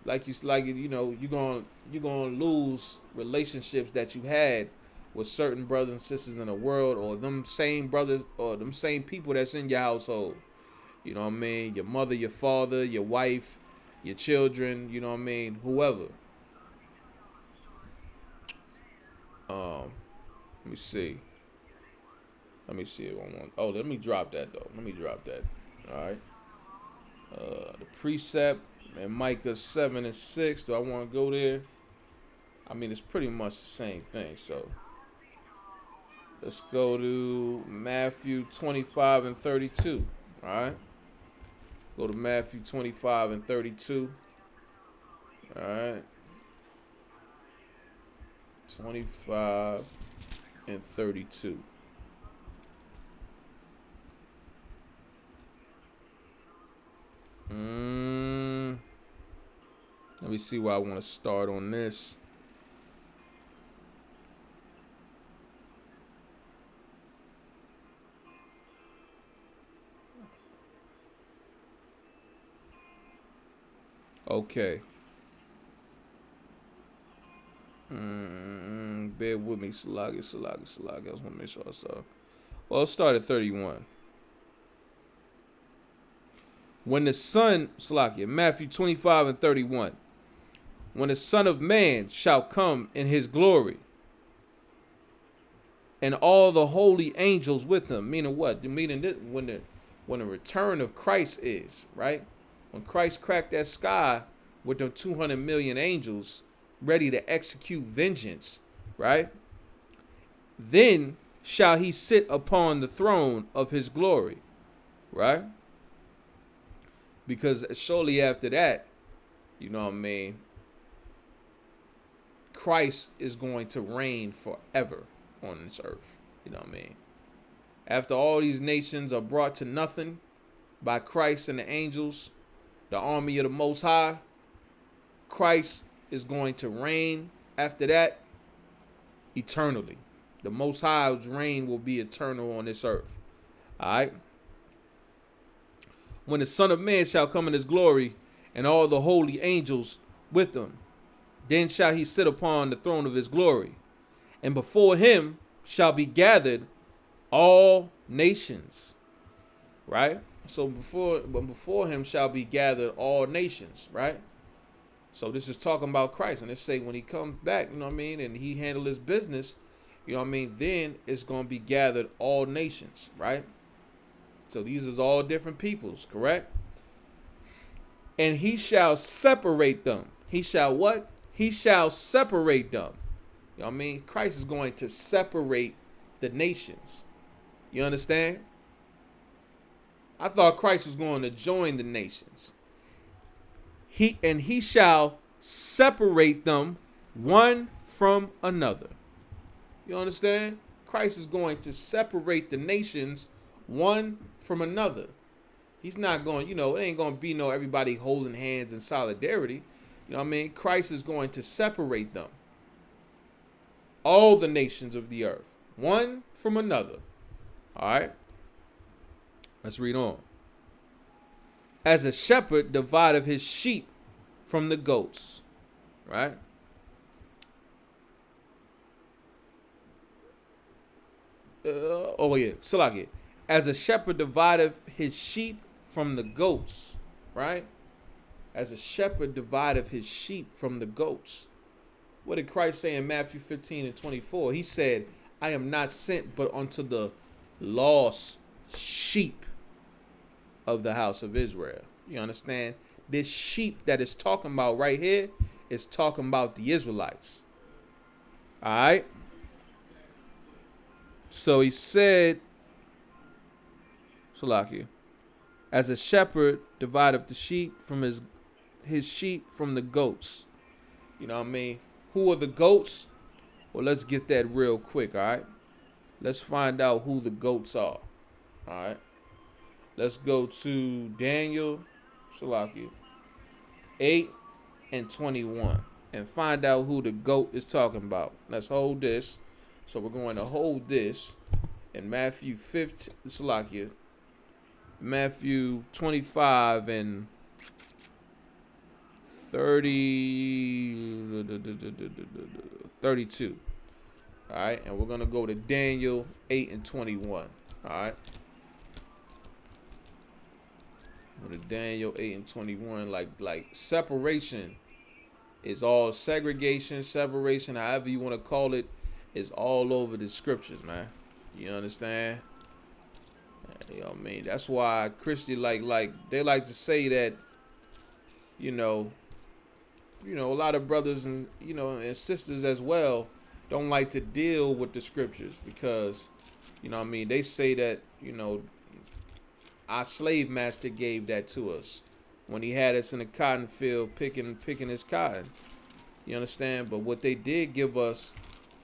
You know, you're going to lose relationships that you had with certain brothers and sisters in the world, or them same brothers or them same people that's in your household. You know what I mean? Your mother, your father, your wife, your children, you know what I mean? Whoever. Let me see. Let me see it. Oh, let me drop that though. Let me drop that. All right. The precept and Micah 7:6. Do I want to go there? I mean, it's pretty much the same thing. So let's go to Matthew 25:32. All right. Go to Matthew 25:32. All right. 25:32. Let me see where I want to start on this. Okay. Bear with me, Salagi. I just want to make sure I saw. Well, let's start at 31. When the Son, Salakia, Matthew 25:31. When the Son of Man shall come in his glory, and all the holy angels with him. Meaning what? Meaning that when the return of Christ is, right? When Christ cracked that sky with the 200 million angels ready to execute vengeance, right? Then shall he sit upon the throne of his glory, right? Because shortly after that, you know what I mean, Christ is going to reign forever on this earth. You know what I mean? After all these nations are brought to nothing by Christ and the angels, the army of the Most High, Christ is going to reign after that eternally. The Most High's reign will be eternal on this earth. All right? When the Son of Man shall come in his glory and all the holy angels with him, then shall he sit upon the throne of his glory. And before him shall be gathered all nations. Right? So before him shall be gathered all nations. Right? So this is talking about Christ. And it say when he comes back, you know what I mean, and he handle his business, you know what I mean, then it's going to be gathered all nations. Right? So these is all different peoples, correct? And he shall separate them. He shall what? He shall separate them. You know what I mean? Christ is going to separate the nations. You understand? I thought Christ was going to join the nations. He shall separate them one from another. You understand? Christ is going to separate the nations one from another. He's not going, it ain't going to be no everybody holding hands in solidarity. You know what I mean? Christ is going to separate them. All the nations of the earth. One from another. All right? Let's read on. As a shepherd divideth his sheep from the goats. Right? Salaki. As a shepherd divideth his sheep from the goats. Right? As a shepherd divideth his sheep from the goats. What did Christ say in Matthew 15:24? He said, I am not sent but unto the lost sheep of the house of Israel. You understand? This sheep that is talking about right here is talking about the Israelites. All right? So he said, Salakia, as a shepherd divideth the sheep from his sheep from the goats. You know what I mean? Who are the goats? Well, let's get that real quick, all right? Let's find out who the goats are. All right? Let's go to Daniel, Salakia, 8:21 and find out who the goat is talking about. Let's hold this. So we're going to hold this in Matthew 15, Salakia, Matthew 25 and 32. All right, and we're gonna go to Daniel 8:21. All right. With Daniel 8 and 21, like separation is all segregation, separation, however you want to call it, is all over the scriptures, man. You understand? You know what I mean? That's why Christian like they like to say that, you know, a lot of brothers and and sisters as well don't like to deal with the scriptures because, what I mean, they say that, our slave master gave that to us when he had us in the cotton field picking his cotton. You understand? But what they did give us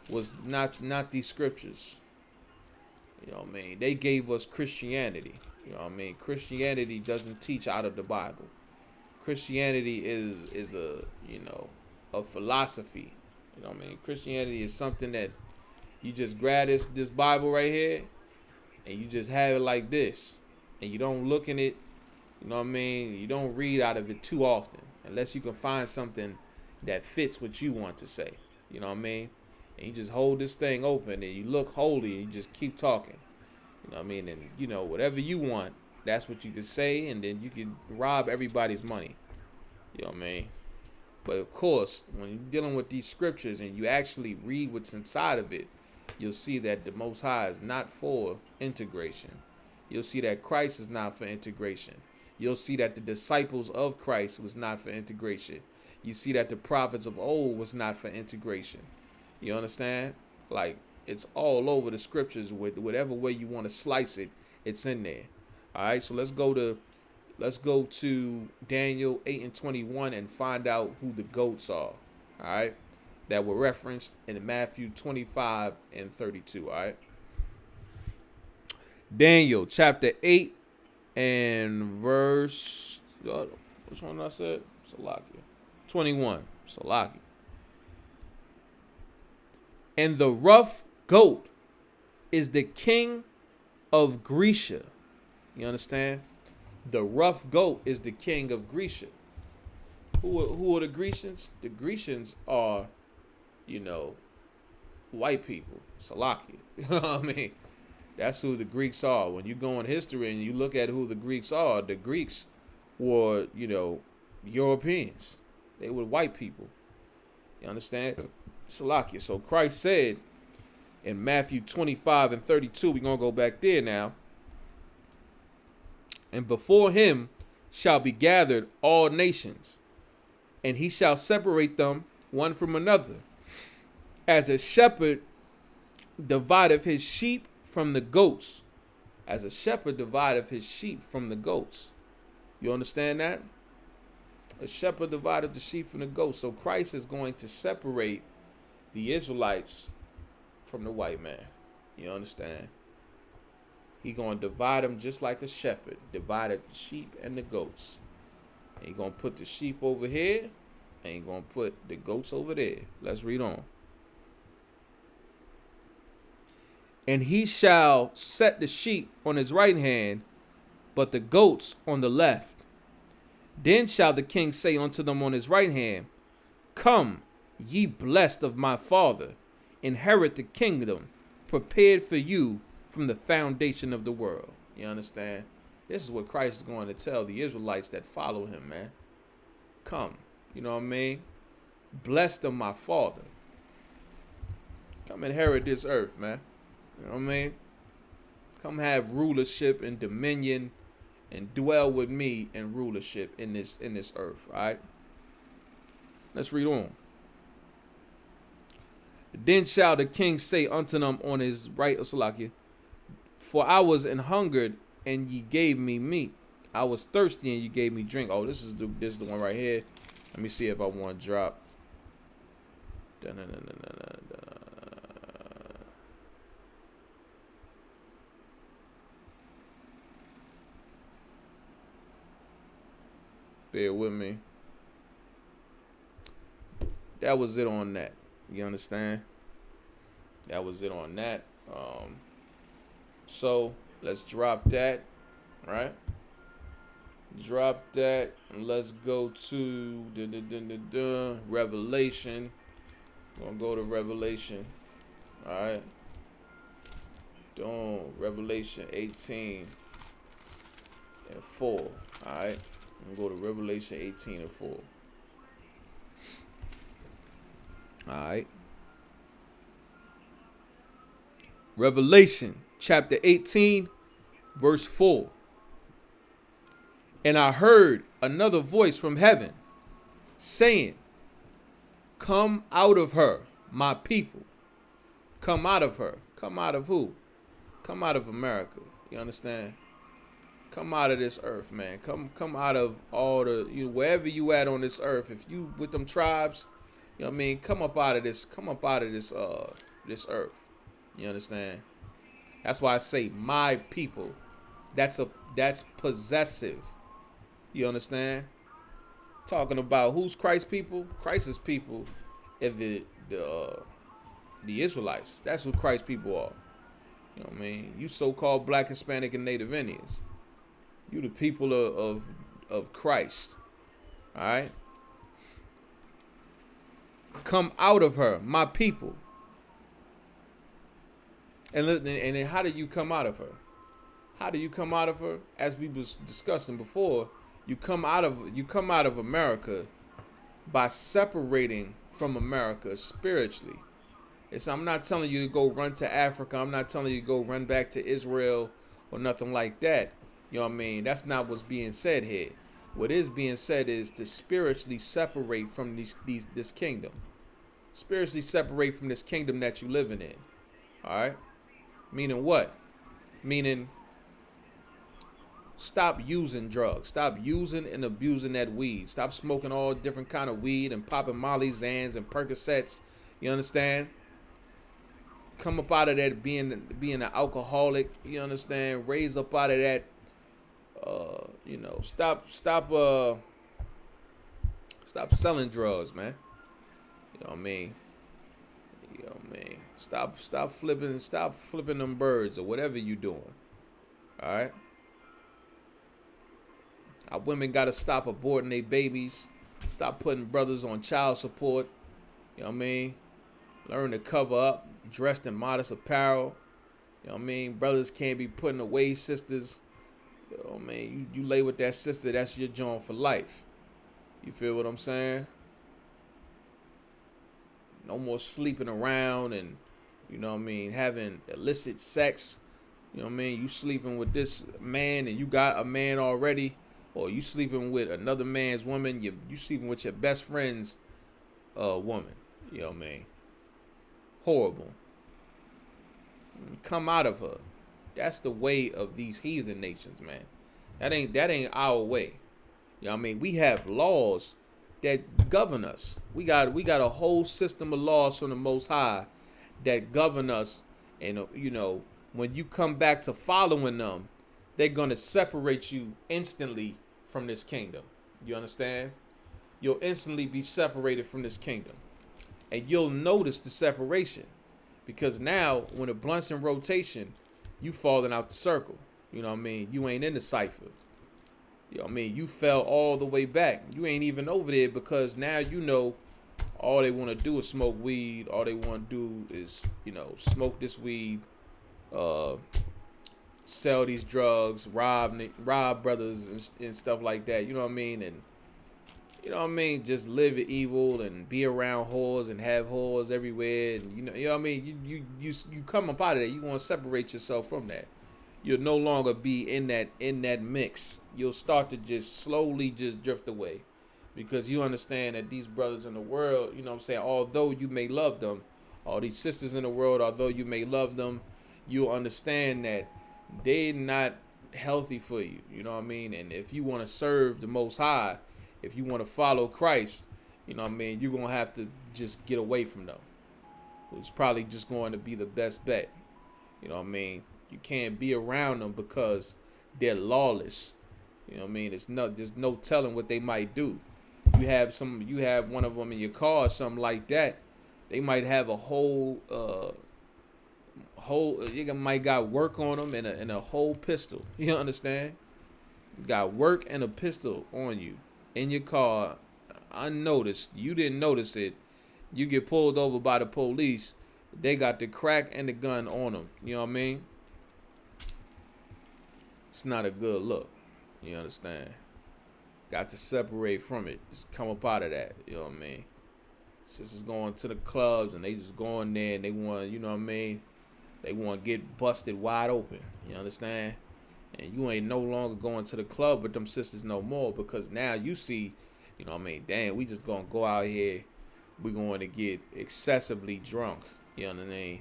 was not these scriptures. You know what I mean? They gave us Christianity. You know what I mean? Christianity doesn't teach out of the Bible. Christianity is a philosophy. You know what I mean? Christianity is something that you just grab this Bible right here and you just have it like this. And you don't look in it, you know what I mean? You don't read out of it too often unless you can find something that fits what you want to say. You know what I mean? And you just hold this thing open and you look holy and you just keep talking. You know what I mean? And, whatever you want, that's what you can say, and then you can rob everybody's money. You know what I mean? But, of course, when you're dealing with these scriptures and you actually read what's inside of it, you'll see that the Most High is not for integration. You'll see that Christ is not for integration. You'll see that the disciples of Christ was not for integration. You see that the prophets of old was not for integration. You understand? Like, it's all over the scriptures with whatever way you want to slice it, it's in there. All right, so let's go to Daniel 8 and 21 and find out who the goats are. All right, that were referenced in Matthew 25 and 32. All right. Daniel chapter 8 and verse, which one I said? Salakia. 21. Salakia. And the rough goat is the king of Grecia. You understand? The rough goat is the king of Grecia. Who are the Grecians? The Grecians are, white people. Salakia. You know what I mean? That's who the Greeks are. When you go in history and you look at who the Greeks are, the Greeks were, Europeans. They were white people. You understand? Salakia. So Christ said in Matthew 25 and 32, we're going to go back there now. And before him shall be gathered all nations, and he shall separate them one from another, as a shepherd divideth his sheep from the goats, as a shepherd divideth his sheep from the goats. You understand that? A shepherd divided the sheep from the goats. So Christ is going to separate the Israelites from the white man. You understand? He's going to divide them just like a shepherd divided the sheep and the goats. And he's going to put the sheep over here, and he's going to put the goats over there. Let's read on. And he shall set the sheep on his right hand, but the goats on the left. Then shall the king say unto them on his right hand, Come, ye blessed of my Father, inherit the kingdom prepared for you from the foundation of the world. You understand? This is what Christ is going to tell the Israelites that follow him, man. Come, you know what I mean? Blessed of my Father. Come inherit this earth, man. You know what I mean? Come have rulership and dominion and dwell with me in rulership in this earth, all right? Let's read on. Then shall the king say unto them on his right, Salakia, For I was an hungered, and ye gave me meat. I was thirsty, and you gave me drink. Oh, this is the one right here. Let me see if I want to drop. Bear with me. That was it on that. You understand? That was it on that. So let's drop that. Right? Drop that. And let's go to Revelation. We're gonna go to Revelation. Alright. Revelation 18 and 4. All right. I'm going to go to Revelation 18 and 4. All right. Revelation chapter 18, verse 4. And I heard another voice from heaven saying, come out of her, my people. Come out of her. Come out of who? Come out of America. You understand? Come out of this earth, man. Come out of all the, wherever you at on this earth. If you with them tribes, you know what I mean? Come up out of this this earth. You understand? That's why I say my people. That's possessive. You understand? Talking about who's Christ's people? Christ's people is the Israelites. That's who Christ's people are. You know what I mean? You so-called Black, Hispanic, and Native Indians. You the people of Christ. All right? Come out of her, my people. And then how do you come out of her? How do you come out of her? As we was discussing before, you come out of America by separating from America spiritually. I'm not telling you to go run to Africa. I'm not telling you to go run back to Israel or nothing like that. You know what I mean? That's not what's being said here. What is being said is to spiritually separate from this kingdom. Spiritually separate from this kingdom that you living in. All right? Meaning what? Meaning stop using drugs. Stop using and abusing that weed. Stop smoking all different kind of weed and popping Molly, Zans, and Percocets. You understand? Come up out of that being an alcoholic. You understand? Raise up out of that. Stop selling drugs, man. You know what I mean? You know what I mean? Stop flipping them birds or whatever you doing. All right? Our women got to stop aborting their babies. Stop putting brothers on child support. You know what I mean? Learn to cover up, dressed in modest apparel. You know what I mean? Brothers can't be putting away sisters. You know what I mean? You lay with that sister, that's your joint for life. You feel what I'm saying? No more sleeping around and, you know what I mean, having illicit sex. You know what I mean? You sleeping with this man and you got a man already, or you sleeping with another man's woman. You sleeping with your best friend's woman. You know what I mean? Horrible. Come out of her. That's the way of these heathen nations, man. That ain't our way. You know what I mean? We have laws that govern us. We got a whole system of laws from the Most High that govern us. And when you come back to following them, they're gonna separate you instantly from this kingdom. You understand? You'll instantly be separated from this kingdom. And you'll notice the separation. Because now, when the blunt's in rotation, you falling out the circle. You know what I mean? You ain't in the cipher. You know what I mean? You fell all the way back. You ain't even over there because now you know all they want to do is smoke weed. All they want to do is, smoke this weed, sell these drugs, rob brothers and stuff like that. You know what I mean? And you know what I mean? Just live evil and be around whores and have whores everywhere. And you know what I mean? You come up out of that. You want to separate yourself from that. You'll no longer be in that mix. You'll start to just slowly just drift away. Because you understand that these brothers in the world, you know what I'm saying, although you may love them, all these sisters in the world, although you may love them, you'll understand that they're not healthy for you. You know what I mean? And if you want to serve the Most High, if you want to follow Christ, you know what I mean, you're going to have to just get away from them. It's probably just going to be the best bet. You know what I mean? You can't be around them because they're lawless. You know what I mean? There's no telling what they might do. You have one of them in your car or something like that. They might have a you might got work on them and a whole pistol. You understand? You got work and a pistol on you in your car, unnoticed. You didn't notice it. You get pulled over by the police. They got the crack and the gun on them. You know what I mean? It's not a good look. You understand? Got to separate from it. Just come up out of that. You know what I mean? Sisters going to the clubs and they just going there and they want, you know what I mean? They want to get busted wide open. You understand? And you ain't no longer going to the club with them sisters no more, because now you see, you know what I mean? Damn, we just going to go out here. We going to get excessively drunk. You know what I mean?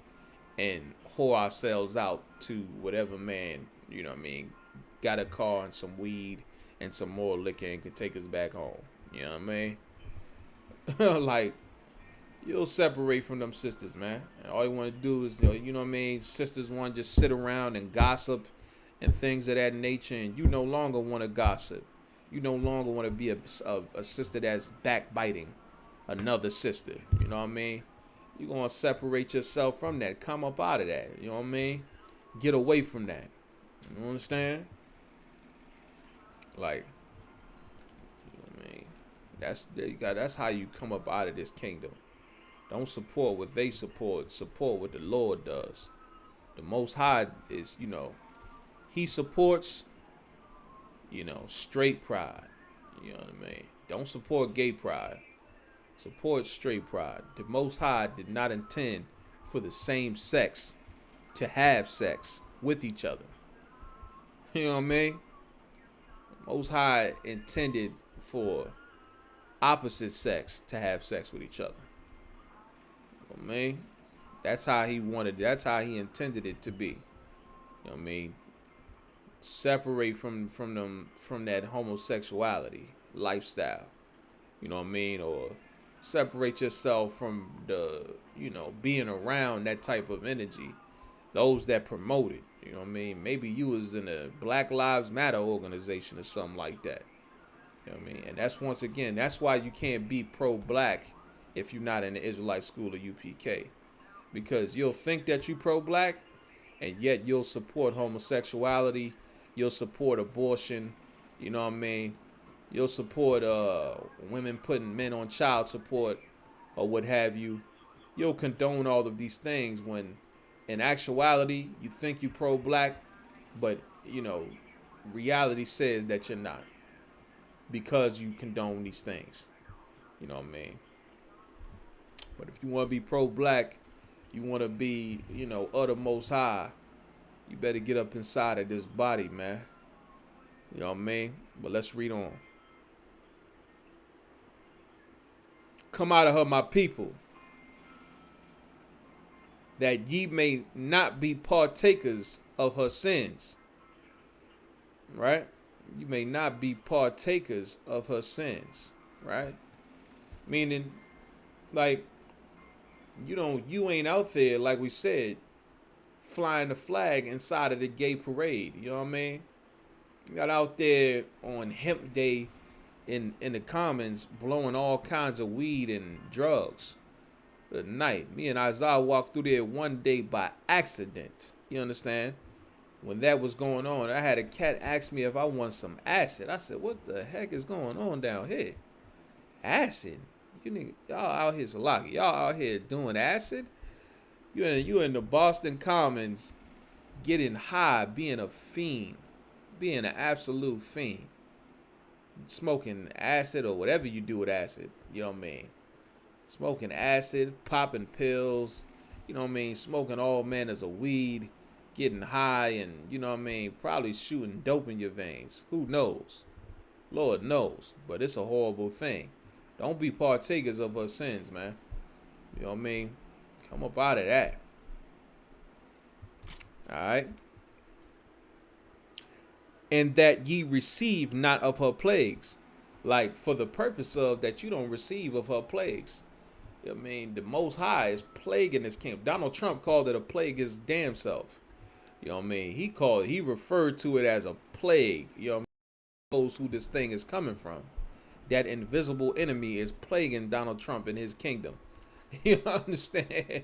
And whore ourselves out to whatever man, you know what I mean, got a car and some weed and some more liquor and could take us back home. You know what I mean? Like, you'll separate from them sisters, man. And all you want to do is, you know what I mean? Sisters want to just sit around and gossip and things of that nature, and you no longer want to gossip. You no longer want to be a sister that's backbiting another sister. You know what I mean? You're going to separate yourself from that. Come up out of that. You know what I mean? Get away from that. You understand? Like, you know what I mean? That's how you come up out of this kingdom. Don't support what they support. Support what the Lord does. The Most High is, you know, he supports, you know, straight pride. You know what I mean? Don't support gay pride. Support straight pride. The Most High did not intend for the same sex to have sex with each other. You know what I mean? The Most High intended for opposite sex to have sex with each other. You know what I mean? That's how he wanted it. That's how he intended it to be. You know what I mean? Separate from that homosexuality lifestyle. You know what I mean? Or separate yourself from the, you know, being around that type of energy. Those that promote it. You know what I mean? Maybe you was in a Black Lives Matter organization or something like that. You know what I mean? And that's, once again, that's why you can't be pro-black if you're not in the Israelite school or UPK. Because you'll think that you pro-black, and yet you'll support homosexuality, you'll support abortion, you know what I mean? You'll support women putting men on child support or what have you. You'll condone all of these things when in actuality you think you pro-black, but, you know, reality says that you're not, because you condone these things. You know what I mean? But if you want to be pro-black, you want to be, you know, of the Most High, you better get up inside of this body, man. You know what I mean? But let's read on. Come out of her, my people, that ye may not be partakers of her sins. Right? You may not be partakers of her sins. Right? Meaning, like, you ain't out there, like we said, flying the flag inside of the gay parade. You know what I mean? You got out there on hemp day in the commons blowing all kinds of weed and drugs at night. Me and Isaiah walked through there one day by accident. You understand? When that was going on, I had a cat ask me if I want some acid. I said, what the heck is going on down here? Acid? Y'all out here, Salaki. Y'all out here doing acid? You in the Boston Commons getting high, being a fiend, being an absolute fiend, smoking acid or whatever you do with acid. You know what I mean? Smoking acid, popping pills, you know what I mean? Smoking all manners of weed, getting high, and, you know what I mean? Probably shooting dope in your veins. Who knows? Lord knows. But it's a horrible thing. Don't be partakers of her sins, man. You know what I mean? Come up out of that. All right? And that ye receive not of her plagues. Like, for the purpose of that you don't receive of her plagues. You know what I mean? The Most High is plaguing this kingdom. Donald Trump called it a plague his damn self. You know what I mean? He referred to it as a plague. You know what I mean? Knows who this thing is coming from. That invisible enemy is plaguing Donald Trump in his kingdom. You understand? You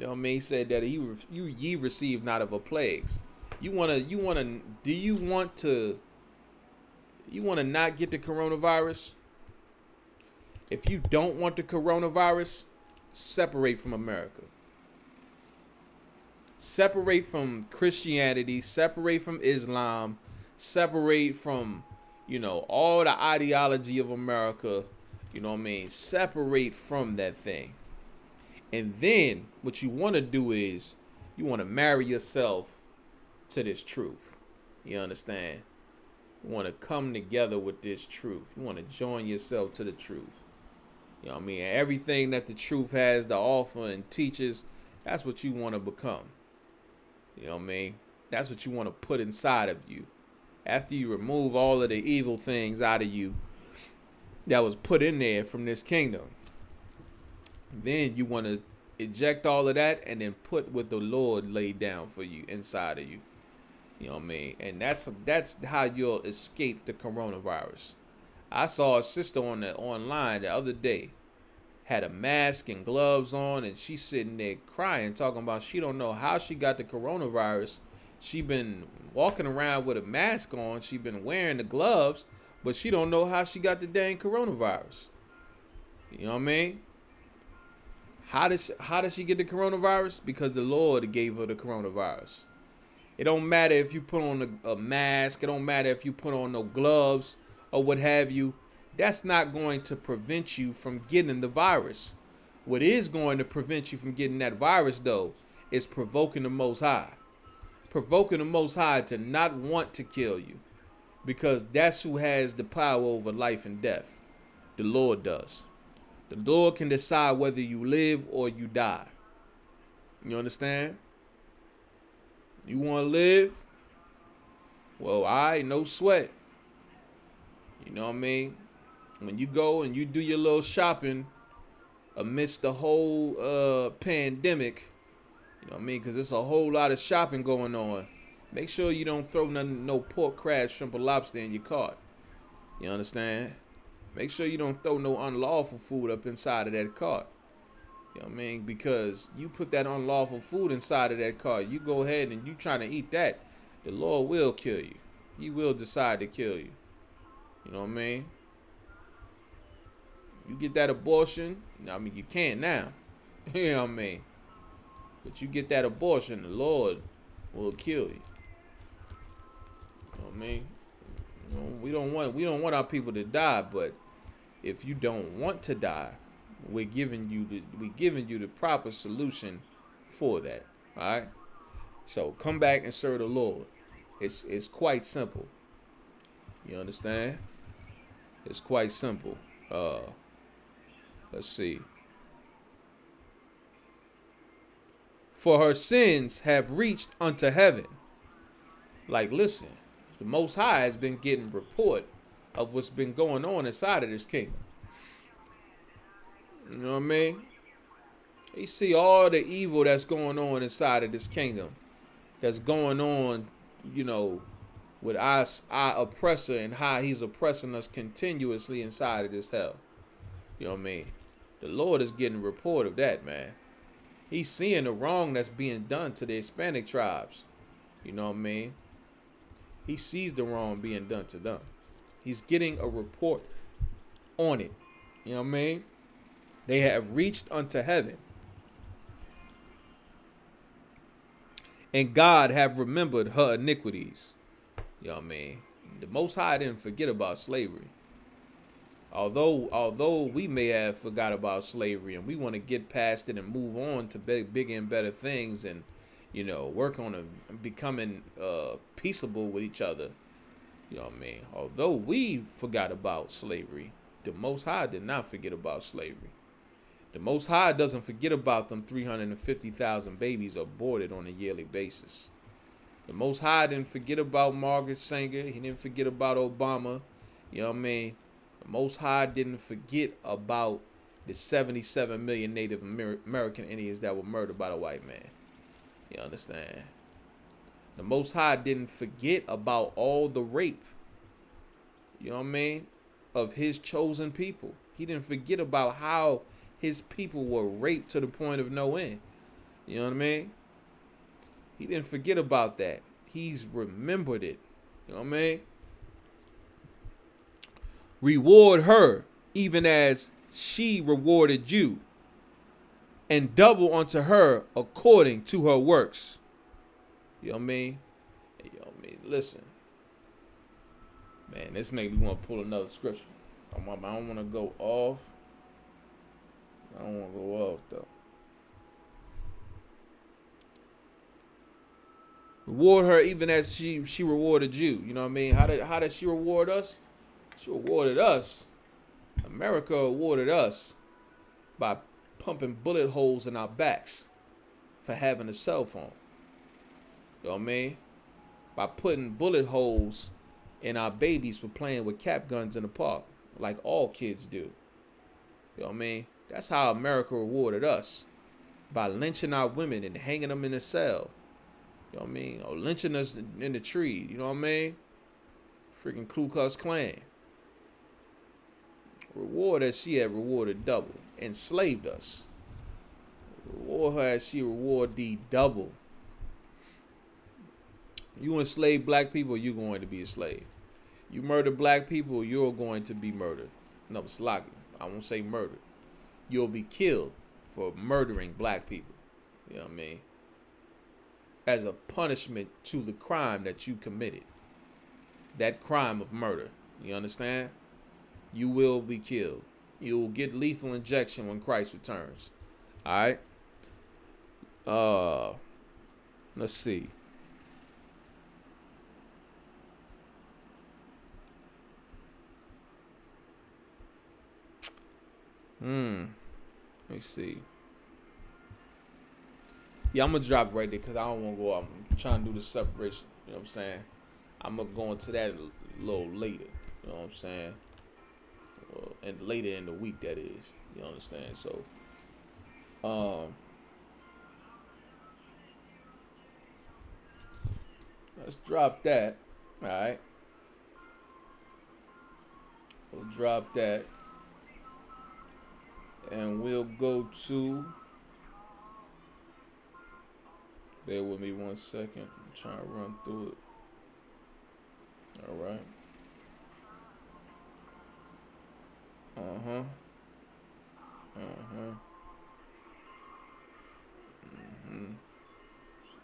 know what I mean? He said that ye receive not of her plagues. Do you want to not get the coronavirus? If you don't want the coronavirus, separate from America. Separate from Christianity, separate from Islam, Separate from, all the ideology of America. You know what I mean? Separate from that thing. And then what you want to do is you want to marry yourself to this truth. You understand? You want to come together with this truth. You want to join yourself to the truth. You know what I mean? Everything that the truth has to offer and teaches, that's what you want to become. You know what I mean? That's what you want to put inside of you. After you remove all of the evil things out of you that was put in there from this kingdom, then you want to eject all of that and then put what the Lord laid down for you inside of you. You know what I mean? And that's how you'll escape the coronavirus. I saw a sister online the other day, had a mask and gloves on, and she's sitting there crying, talking about she don't know how she got the coronavirus. She been walking around with a mask on, she been wearing the gloves, but she don't know how she got the dang coronavirus. You know what I mean? How did she get the coronavirus? Because the Lord gave her the coronavirus. It don't matter if you put on a mask. It don't matter if you put on no gloves or what have you. That's not going to prevent you from getting the virus. What is going to prevent you from getting that virus, though, is provoking the Most High. Provoking the Most High to not want to kill you. Because that's who has the power over life and death. The Lord does. The Lord can decide whether you live or you die. You understand? You want to live? Well, no sweat. You know what I mean? When you go and you do your little shopping amidst the whole pandemic, you know what I mean? Because there's a whole lot of shopping going on. Make sure you don't throw no pork, crab, shrimp, or lobster in your cart. You understand? Make sure you don't throw no unlawful food up inside of that cart. You know what I mean? Because you put that unlawful food inside of that cart, you go ahead and you trying to eat that, the Lord will kill you. He will decide to kill you. You know what I mean? You get that abortion, I mean, you can't now. You know what I mean? But you get that abortion, the Lord will kill you. You know what I mean? You know, we don't want our people to die, but if you don't want to die, we're giving you the proper solution for that. All right? So come back and serve the Lord. It's quite simple. You understand? It's quite simple. Let's see. For her sins have reached unto heaven. Like, listen, the Most High has been getting report of what's been going on inside of this kingdom. You know what I mean? You see all the evil that's going on inside of this kingdom. That's going on, with our oppressor and how he's oppressing us continuously inside of this hell. You know what I mean? The Lord is getting a report of that, man. He's seeing the wrong that's being done to the Hispanic tribes. You know what I mean? He sees the wrong being done to them. He's getting a report on it. You know what I mean? They have reached unto heaven. And God have remembered her iniquities. You know what I mean? The Most High didn't forget about slavery. Although we may have forgot about slavery and we want to get past it and move on to bigger and better things and, work on becoming peaceable with each other. You know what I mean? Although we forgot about slavery, the Most High did not forget about slavery. The Most High doesn't forget about them 350,000 babies aborted on a yearly basis. The Most High didn't forget about Margaret Sanger. He didn't forget about Obama. You know what I mean? The Most High didn't forget about the 77 million Native American Indians that were murdered by the white man. You understand? The Most High didn't forget about all the rape, you know what I mean, of his chosen people. He didn't forget about how his people were raped to the point of no end. You know what I mean? He didn't forget about that. He's remembered it. You know what I mean? Reward her even as she rewarded you, and double unto her according to her works. You know what I mean? You know what I mean? Listen. Man, this made me want to pull another scripture. I don't want to go off. I don't want to go off, though. Reward her even as she rewarded you. You know what I mean? How did she reward us? She rewarded us. America rewarded us by pumping bullet holes in our backs for having a cell phone. You know what I mean? By putting bullet holes in our babies for playing with cap guns in the park, like all kids do. You know what I mean? That's how America rewarded us. By lynching our women and hanging them in a cell. You know what I mean? Or lynching us in the tree. You know what I mean? Freaking Ku Klux Klan. Reward as she had rewarded double. Enslaved us. Reward her as she rewarded thee double. You enslave black people, you're going to be a slave. You murder black people, you're going to be murdered. No, slocky. I won't say murdered. You'll be killed for murdering black people. You know what I mean? As a punishment to the crime that you committed. That crime of murder. You understand? You will be killed. You will get lethal injection when Christ returns. Alright? Let's see. Let me see. Yeah, I'm going to drop right there because I don't want to go out. I'm trying to do the separation. You know what I'm saying? I'm going to go into that a little later. You know what I'm saying? And later in the week, that is. You understand? So, let's drop that. All right. We'll drop that. And we'll go to... Bear with me 1 second. I'm trying to run through it. All right.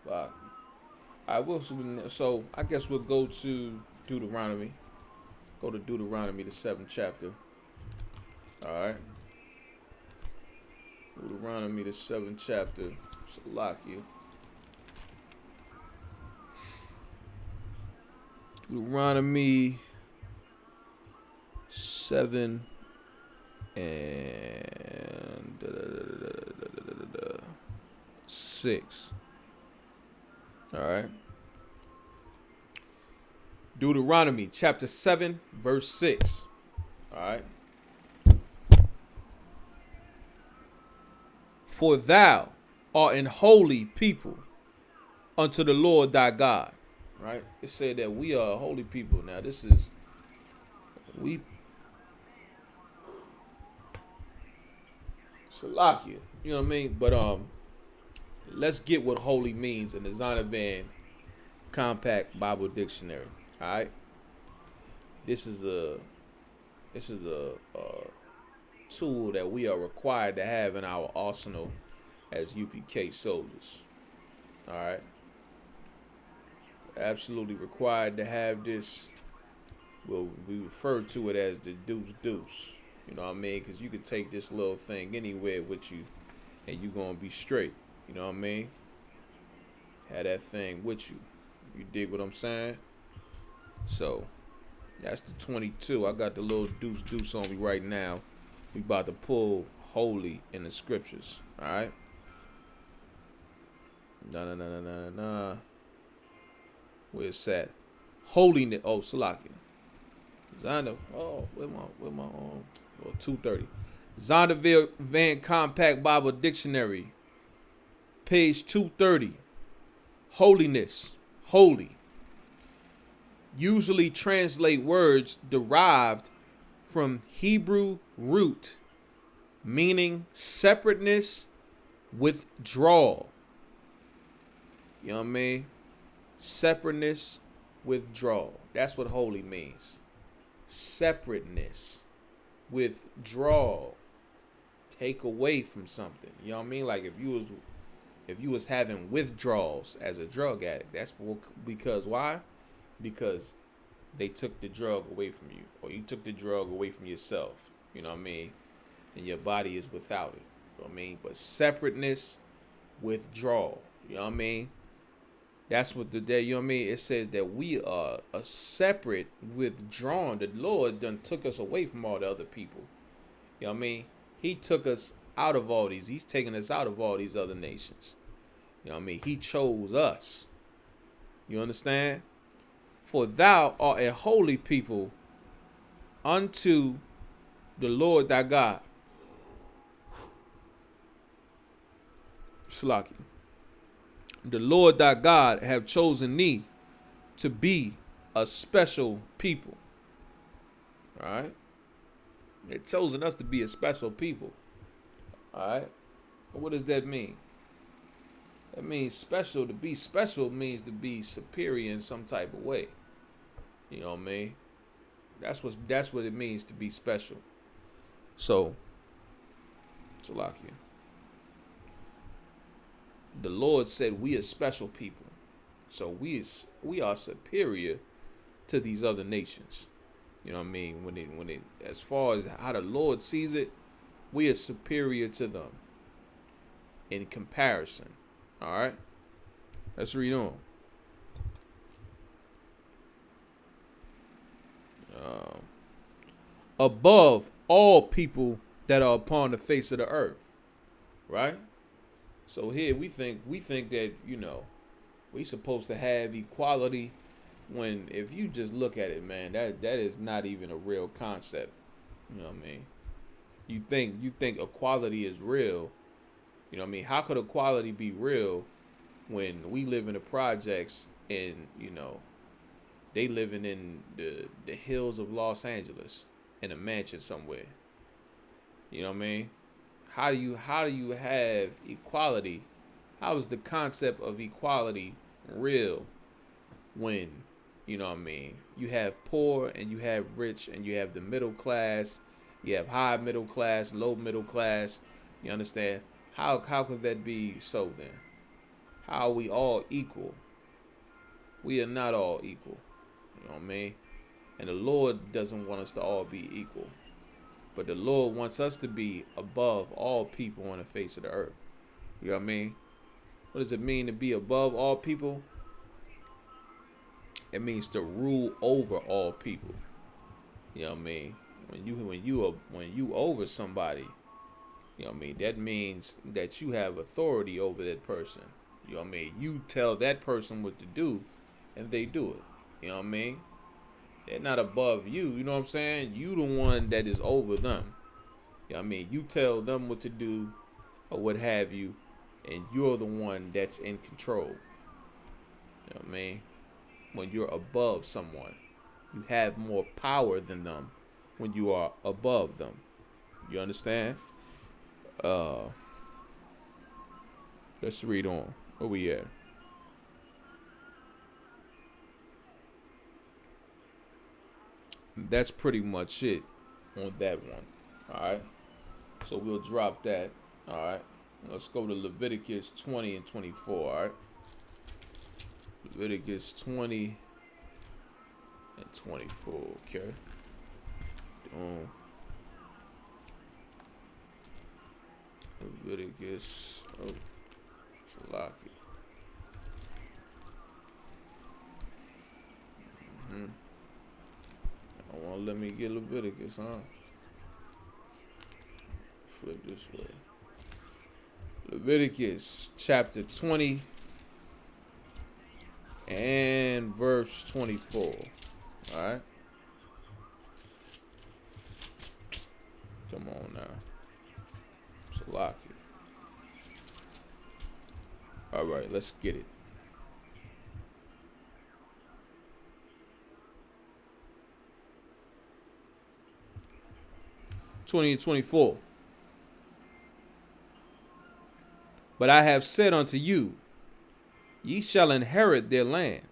Spot. I will. So I guess we'll go to Deuteronomy. Go to Deuteronomy, the 7th chapter. All right. Deuteronomy, the 7th chapter. Salakia. Deuteronomy 7 and 6. All right. Deuteronomy chapter 7, verse 6. All right. For thou art an holy people unto the Lord thy God. Right? It said that we are a holy people. Now this is Salakia. You know what I mean? But let's get what holy means in the Zondervan Compact Bible Dictionary. All right. This is a tool that we are required to have in our arsenal as UPK soldiers. All right. Absolutely required to have this. Well, we refer to it as the deuce. You know what I mean? Because you could take this little thing anywhere with you and you're going to be straight. You know what I mean? Have that thing with you. You dig what I'm saying? So, that's the 22. I got the little deuce on me right now. We about to pull holy in the scriptures. All right? Nah. Where's that? Holiness. Oh, Salakia. Zonda. Oh, where my 230. Zondervan Compact Bible Dictionary. Page 230. Holiness. Holy. Usually translate words derived from Hebrew root, meaning separateness, withdrawal. You know what I mean? Separateness, withdrawal. That's what holy means. Separateness, withdrawal, take away from something. You know what I mean? Like if you was having withdrawals as a drug addict, that's because why? Because they took the drug away from you, or you took the drug away from yourself. You know what I mean? And your body is without it. You know what I mean? But separateness, withdrawal. You know what I mean? That's what the day, you know what I mean? It says that we are a separate, withdrawn. The Lord done took us away from all the other people. You know what I mean? He took us out of all these. He's taken us out of all these other nations. You know what I mean? He chose us. You understand? For thou art a holy people unto the Lord thy God. Shalaki. The Lord thy God have chosen thee to be a special people. All right? They've chosen us to be a special people. All right? What does that mean? That means special. To be special means to be superior in some type of way. You know what I mean? That's what it means to be special. So, Salakia. The Lord said we are special people. So we are superior to these other nations. You know what I mean? When it as far as how the Lord sees it, we are superior to them in comparison. All right? Let's read on. Above all people that are upon the face of the earth. Right? So here we think that, you know, we supposed to have equality when if you just look at it, man, that is not even a real concept. You know what I mean? You think equality is real. You know what I mean? How could equality be real when we live in the projects and, you know, they living in the hills of Los Angeles in a mansion somewhere? You know what I mean? How do you have equality? How is the concept of equality real when, you know what I mean, you have poor and you have rich and you have the middle class, you have high middle class, low middle class, you understand? How could that be so then? How are we all equal? We are not all equal. You know what I mean? And the Lord doesn't want us to all be equal. But the Lord wants us to be above all people on the face of the earth. You know what I mean? What does it mean to be above all people? It means to rule over all people. You know what I mean? When you over somebody, you know what I mean? That means that you have authority over that person. You know what I mean? You tell that person what to do, and they do it. You know what I mean? They're not above you. You know what I'm saying? You the one that is over them. You know what I mean? You tell them what to do or what have you, and you're the one that's in control. You know what I mean? When you're above someone, you have more power than them when you are above them. You understand? Let's read on. Where we at? That's pretty much it on that one. All right. So we'll drop that. All right. Let's go to Leviticus 20 and 24. All right. Leviticus 20 and 24. Okay. Leviticus. Oh, Shalaki. Don't want to let me get Leviticus, huh? Flip this way. Leviticus chapter 20 and verse 24. All right. Come on now. Salaki. All right, let's get it. (20 and 24). But I have said unto you, ye shall inherit their land,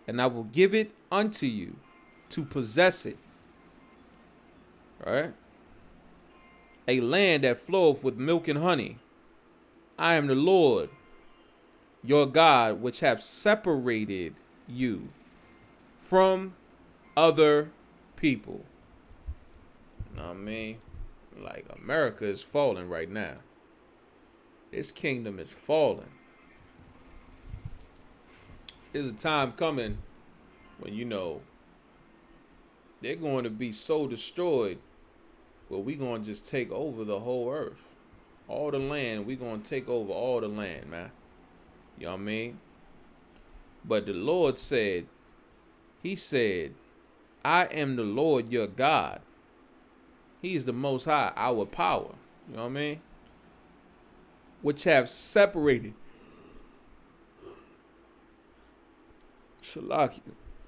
and I will give it unto you to possess it. All right? A land that floweth with milk and honey. I am the Lord, your God, which have separated you from other people. You know what I mean? Like, America is falling right now. This kingdom is falling. There's a time coming when, they're going to be so destroyed, but we're going to just take over the whole earth. All the land, we're going to take over all the land, man. You know what I mean? But the Lord said, he said, I am the Lord your God. He is the Most High, our power. You know what I mean? Which have separated. Shalaki.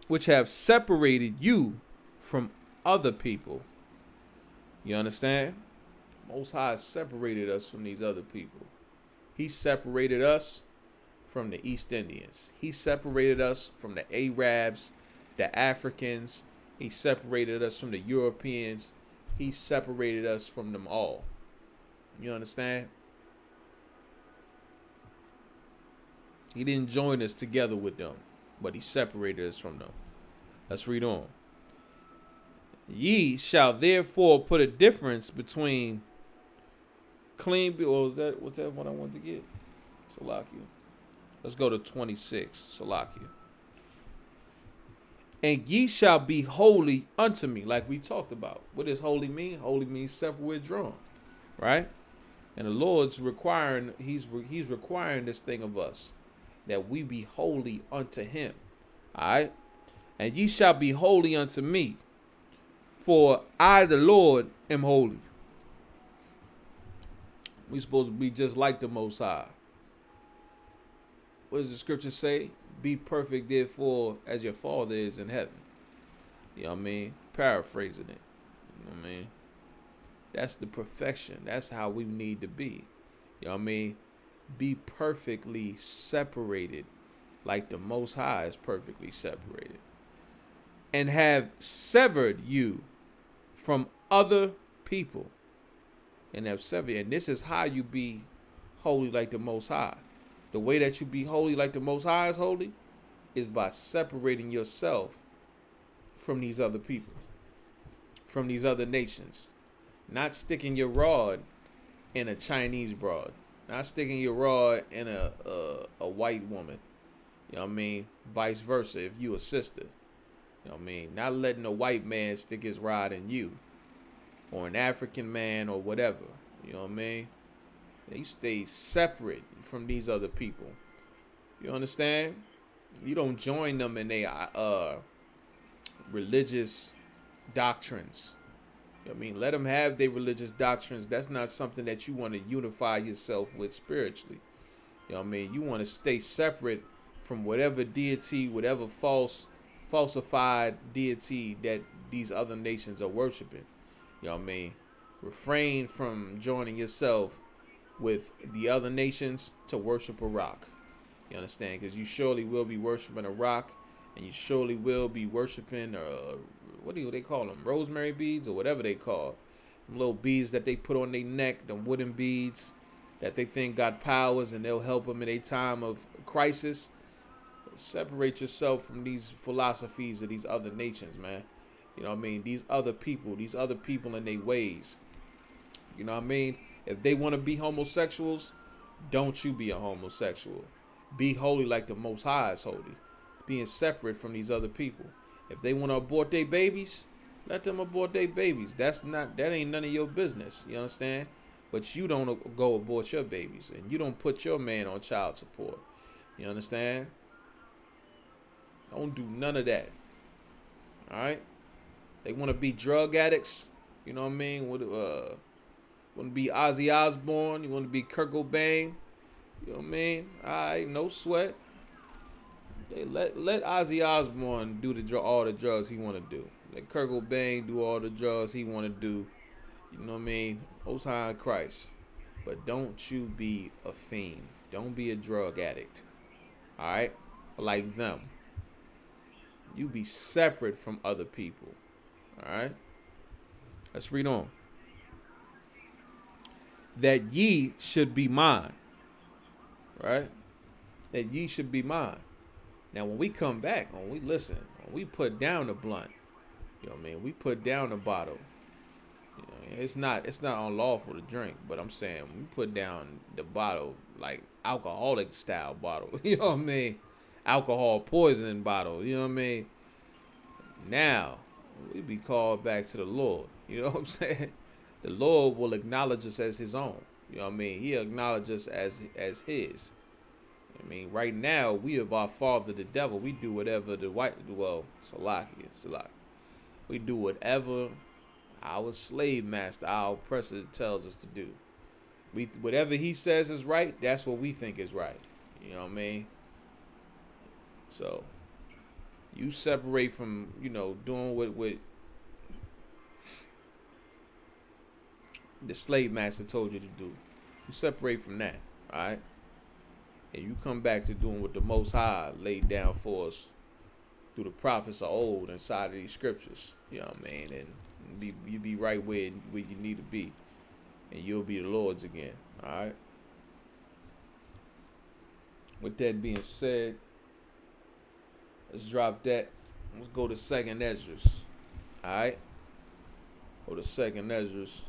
Which have separated you from other people. You understand? Most High separated us from these other people. He separated us from the East Indians. He separated us from the Arabs, the Africans. He separated us from the Europeans. He separated us from them all. You understand? He didn't join us together with them, but he separated us from them. Let's read on. Ye shall therefore put a difference between clean, or was that what I wanted to get? Salakia. Let's go to 26. Salakia. And ye shall be holy unto me, like we talked about. What does holy mean? Holy means separate, withdrawn, right? And the Lord's requiring, he's requiring this thing of us, that we be holy unto him. All right? And ye shall be holy unto me, for I, the Lord, am holy. We supposed to be just like the Most High. What does the scripture say? Be perfect, therefore, as your Father is in heaven. You know what I mean? Paraphrasing it. You know what I mean? That's the perfection. That's how we need to be. You know what I mean? Be perfectly separated, like the Most High is perfectly separated. And have severed you from other people. And have severed. And this is how you be holy like the Most High. The way that you be holy like the Most High is holy is by separating yourself from these other people, from these other nations. Not sticking your rod in a Chinese broad. Not sticking your rod in a white woman. You know what I mean? Vice versa, if you a sister. You know what I mean? Not letting a white man stick his rod in you. Or an African man or whatever. You know what I mean? You stay separate from these other people. You understand? You don't join them in their religious doctrines. You know what I mean? Let them have their religious doctrines. That's not something that you want to unify yourself with spiritually. You know what I mean? You want to stay separate from whatever deity, whatever falsified deity that these other nations are worshiping. You know what I mean? Refrain from joining yourself with the other nations to worship a rock. You understand? Because you surely will be worshiping a rock, and you surely will be worshiping, what do they call them? Rosemary beads or whatever they call. Them little beads that they put on their neck, them wooden beads that they think got powers and they'll help them in a time of crisis. Separate yourself from these philosophies of these other nations, man. You know what I mean? These other people in their ways. You know what I mean? If they want to be homosexuals, don't you be a homosexual. Be holy like the Most High is holy. Being separate from these other people. If they want to abort their babies, let them abort their babies. That ain't none of your business. You understand? But you don't go abort your babies. And you don't put your man on child support. You understand? Don't do none of that. Alright? They want to be drug addicts. You know what I mean? Want to be Ozzy Osbourne? You want to be Kurt Cobain? You know what I mean? Alright, no sweat. They let Ozzy Osbourne do all the drugs he want to do. Let Kurt Cobain do all the drugs he want to do. You know what I mean? Most High in Christ. But don't you be a fiend. Don't be a drug addict. Alright? Like them. You be separate from other people. Alright? Let's read on. That ye should be mine. Right? That ye should be mine. Now, when we come back, when we listen, when we put down the blunt, you know what I mean? We put down the bottle. You know, it's not unlawful to drink, but I'm saying when we put down the bottle, like alcoholic style bottle, you know what I mean? Alcohol poisoning bottle, you know what I mean? Now, we be called back to the Lord. You know what I'm saying? The Lord will acknowledge us as his own. You know what I mean? He'll acknowledge us as his. I mean, right now, we of our father, the devil, we do whatever Salaki. We do whatever our slave master, our oppressor tells us to do. Whatever he says is right, that's what we think is right. You know what I mean? So, you separate from, doing what the slave master told you to do. You separate from that, all right? And you come back to doing what the Most High laid down for us through the prophets of old inside of these scriptures. You know what I mean? And you be right where you need to be. And you'll be the Lord's again, all right? With that being said, let's drop that. Let's go to 2nd Esdras, all right? Go to 2nd Esdras.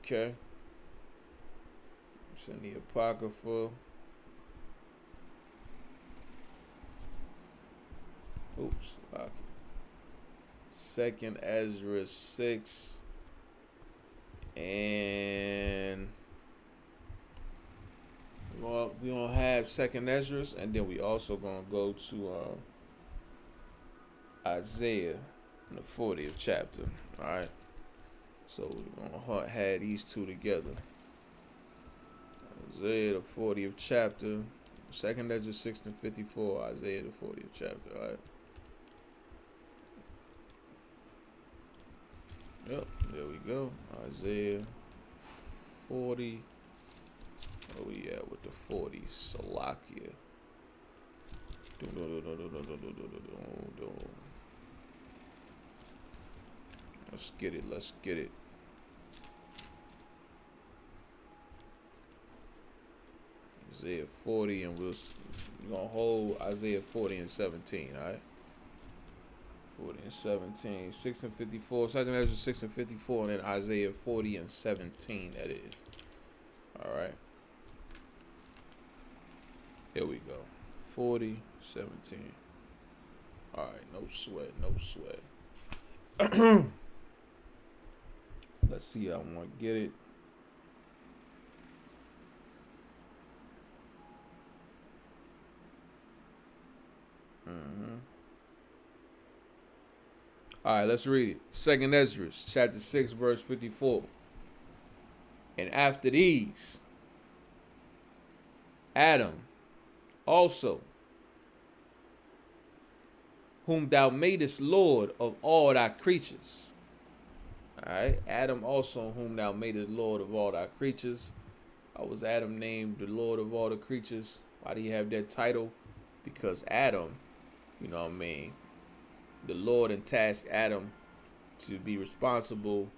Okay. It's in the Apocrypha. Oops. 2nd Ezra 6. And well, we gonna have 2nd Ezra, and then we also gonna go to Isaiah in the 40th chapter. Alright. So we're gonna have these two together. Isaiah the 40th chapter, 2nd Ezra 6 and 54, Isaiah the 40th chapter, alright. Yep, there we go. Isaiah 40. Where we at with the 40? Salakia. Let's get it. Isaiah 40, and we're gonna hold Isaiah 40 and 17, alright? 40 and 17, 6 and 54, 2nd Ezra 6 and 54, and then Isaiah 40 and 17, that is. Alright. Here we go. 40, 17. Alright, no sweat. Let's see, I want to get it. All right, let's read it. 2nd Ezra, chapter 6, verse 54. And after these, Adam also, whom thou madest Lord of all thy creatures. All right, Adam also, whom thou madest Lord of all thy creatures. How was Adam named the Lord of all the creatures? Why do you have that title? Because Adam, you know what I mean, the Lord tasked Adam to be responsible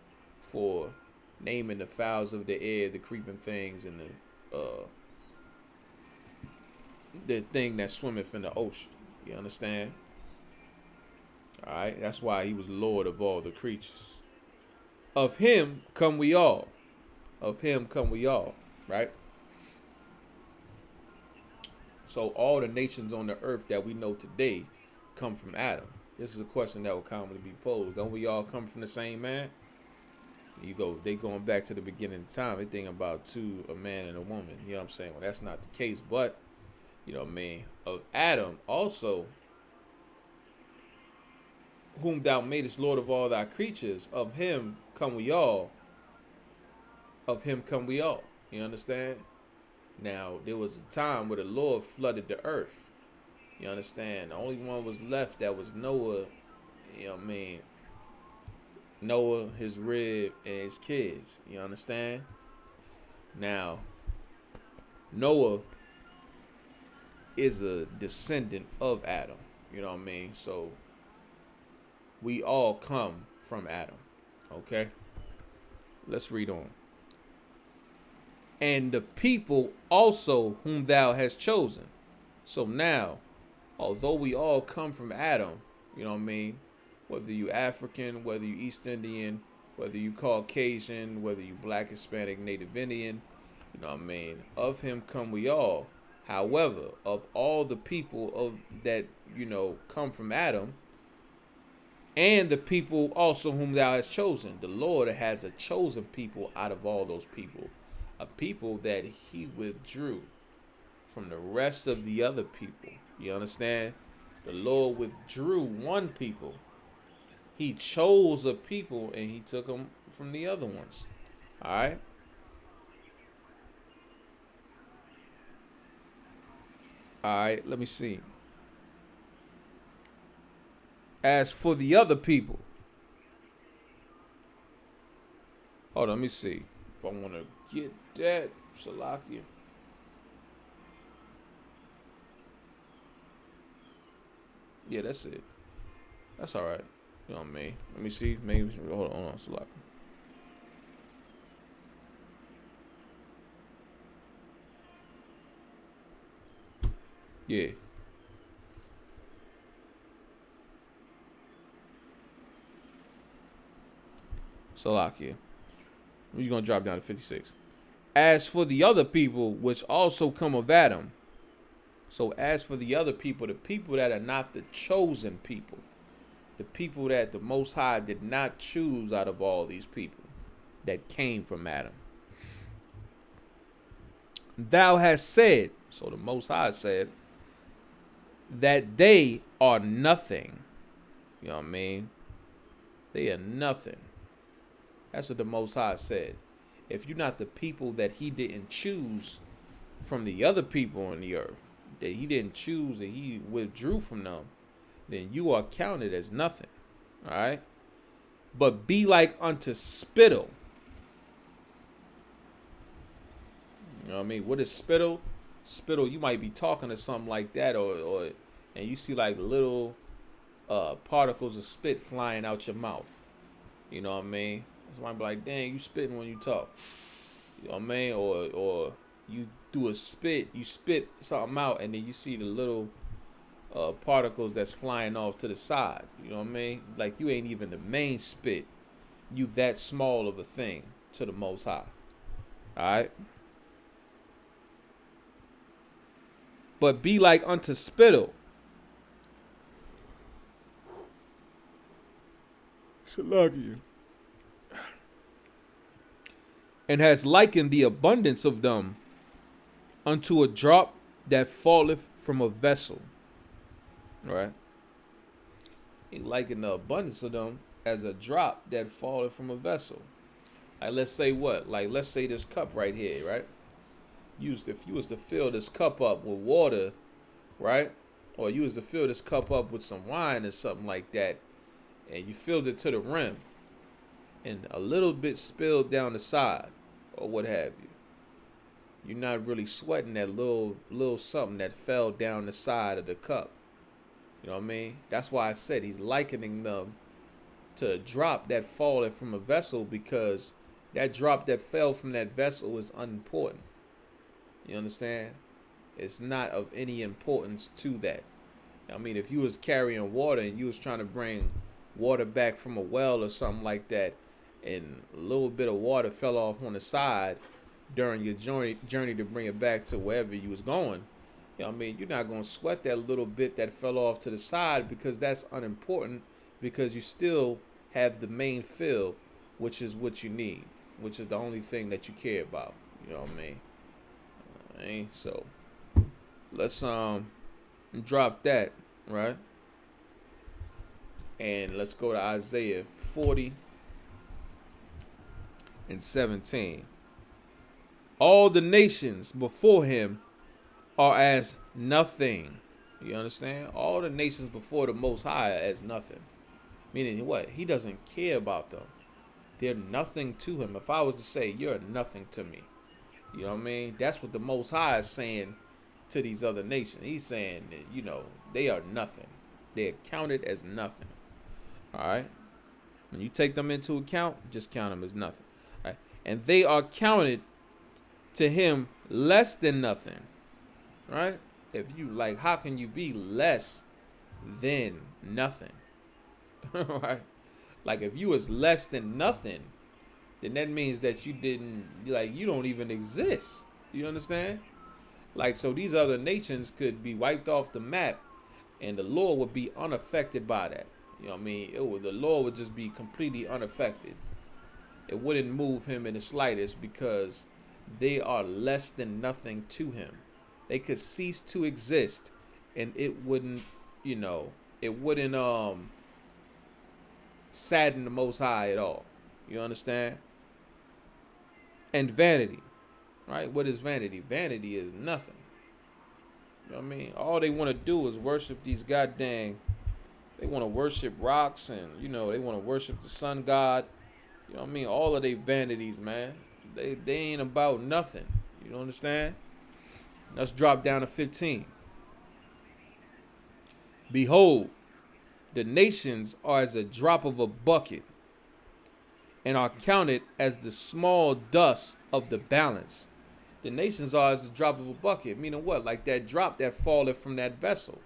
for naming the fowls of the air, the creeping things, and the thing that swimmeth in the ocean. You understand? All right, that's why he was Lord of all the creatures. Of him come we all. Of him come we all. Right? So all the nations on the earth that we know today come from Adam. This is a question that will commonly be posed. Don't we all come from the same man? They going back to the beginning of time. They thinking about a man and a woman. You know what I'm saying? Well, that's not the case. But, you know what I mean? Of Adam also, whom thou madest Lord of all thy creatures, of him come we all. Of him come we all. You understand? Now, there was a time where the Lord flooded the earth. You understand? The only one was left that was Noah, you know what I mean? Noah, his rib, and his kids. You understand? Now, Noah is a descendant of Adam. You know what I mean? So, we all come from Adam. Okay? Let's read on. And the people also whom thou hast chosen. So now, although we all come from Adam, you know what I mean? Whether you African, whether you East Indian, whether you Caucasian, whether you Black, Hispanic, Native Indian, you know what I mean? Of him come we all. However, of all the people of that, come from Adam, and the people also whom thou hast chosen, the Lord has a chosen people out of all those people, a people that he withdrew from the rest of the other people. You understand? The Lord withdrew one people. He chose a people and he took them from the other ones. All right? All right, let me see. As for the other people, hold on, let me see if I want to get that. Salakia. Yeah, that's it. That's all right. You know what I mean? Let me see. Maybe hold on, Salakia. Yeah. Salakia. We're going to drop down to 56. As for the other people, which also come of Adam. So as for the other people, the people that are not the chosen people, the people that the Most High did not choose out of all these people that came from Adam. Thou hast said, so the Most High said, that they are nothing. You know what I mean? They are nothing. That's what the Most High said. If you're not the people that he didn't choose from the other people on the earth, that he didn't choose, that he withdrew from them, then you are counted as nothing. All right? But be like unto spittle. You know what I mean? What is spittle? Spittle, you might be talking to something like that, or and you see like little particles of spit flying out your mouth. You know what I mean? Somebody be like, dang, you spitting when you talk. You know what I mean? Or you do a spit, you spit something out, and then you see the little particles that's flying off to the side. You know what I mean? Like you ain't even the main spit. You that small of a thing to the Most High. All right? But be like unto spittle. Shalakia. And has likened the abundance of them unto a drop that falleth from a vessel. Right? He likened the abundance of them as a drop that falleth from a vessel. Like let's say what? Like let's say this cup right here, right? If you was to fill this cup up with water, right? Or you was to fill this cup up with some wine or something like that, and you filled it to the rim, and a little bit spilled down the side, or what have you. You're not really sweating that little something that fell down the side of the cup. You know what I mean? That's why I said he's likening them to a drop that falleth from a vessel, because that drop that fell from that vessel is unimportant. You understand? It's not of any importance to that. I mean, if you was carrying water and you was trying to bring water back from a well or something like that, and a little bit of water fell off on the side during your journey to bring it back to wherever you was going, you know what I mean? You're not going to sweat that little bit that fell off to the side, because that's unimportant, because you still have the main fill, which is what you need, which is the only thing that you care about. You know what I mean? So let's drop that, right? And let's go to Isaiah 40 and 17. All the nations before him are as nothing. You understand? All the nations before the Most High are as nothing. Meaning what? He doesn't care about them. They're nothing to him. If I was to say, you're nothing to me, you know what I mean? That's what the Most High is saying to these other nations. He's saying that, they are nothing. They're counted as nothing. All right? When you take them into account, just count them as nothing. All right? And they are counted to him less than nothing. Right? If you like, how can you be less than nothing? Right? Like if you was less than nothing, then that means that you didn't, like, you don't even exist. You understand? Like, so these other nations could be wiped off the map, and the Lord would be unaffected by that. You know what I mean? The Lord would just be completely unaffected. It wouldn't move him in the slightest because they are less than nothing to him. They could cease to exist, and it wouldn't, you know, it wouldn't sadden the Most High at all. You understand? And vanity, right? What is vanity? Vanity is nothing. You know what I mean? All they want to do is worship these goddamn. They want to worship rocks, and they want to worship the sun god. You know what I mean? All of they vanities, man. They ain't about nothing. You understand? Let's drop down to 15. Behold, the nations are as a drop of a bucket, and are counted as the small dust of the balance. The nations are as a drop of a bucket, meaning what? Like that drop that falleth from that vessel.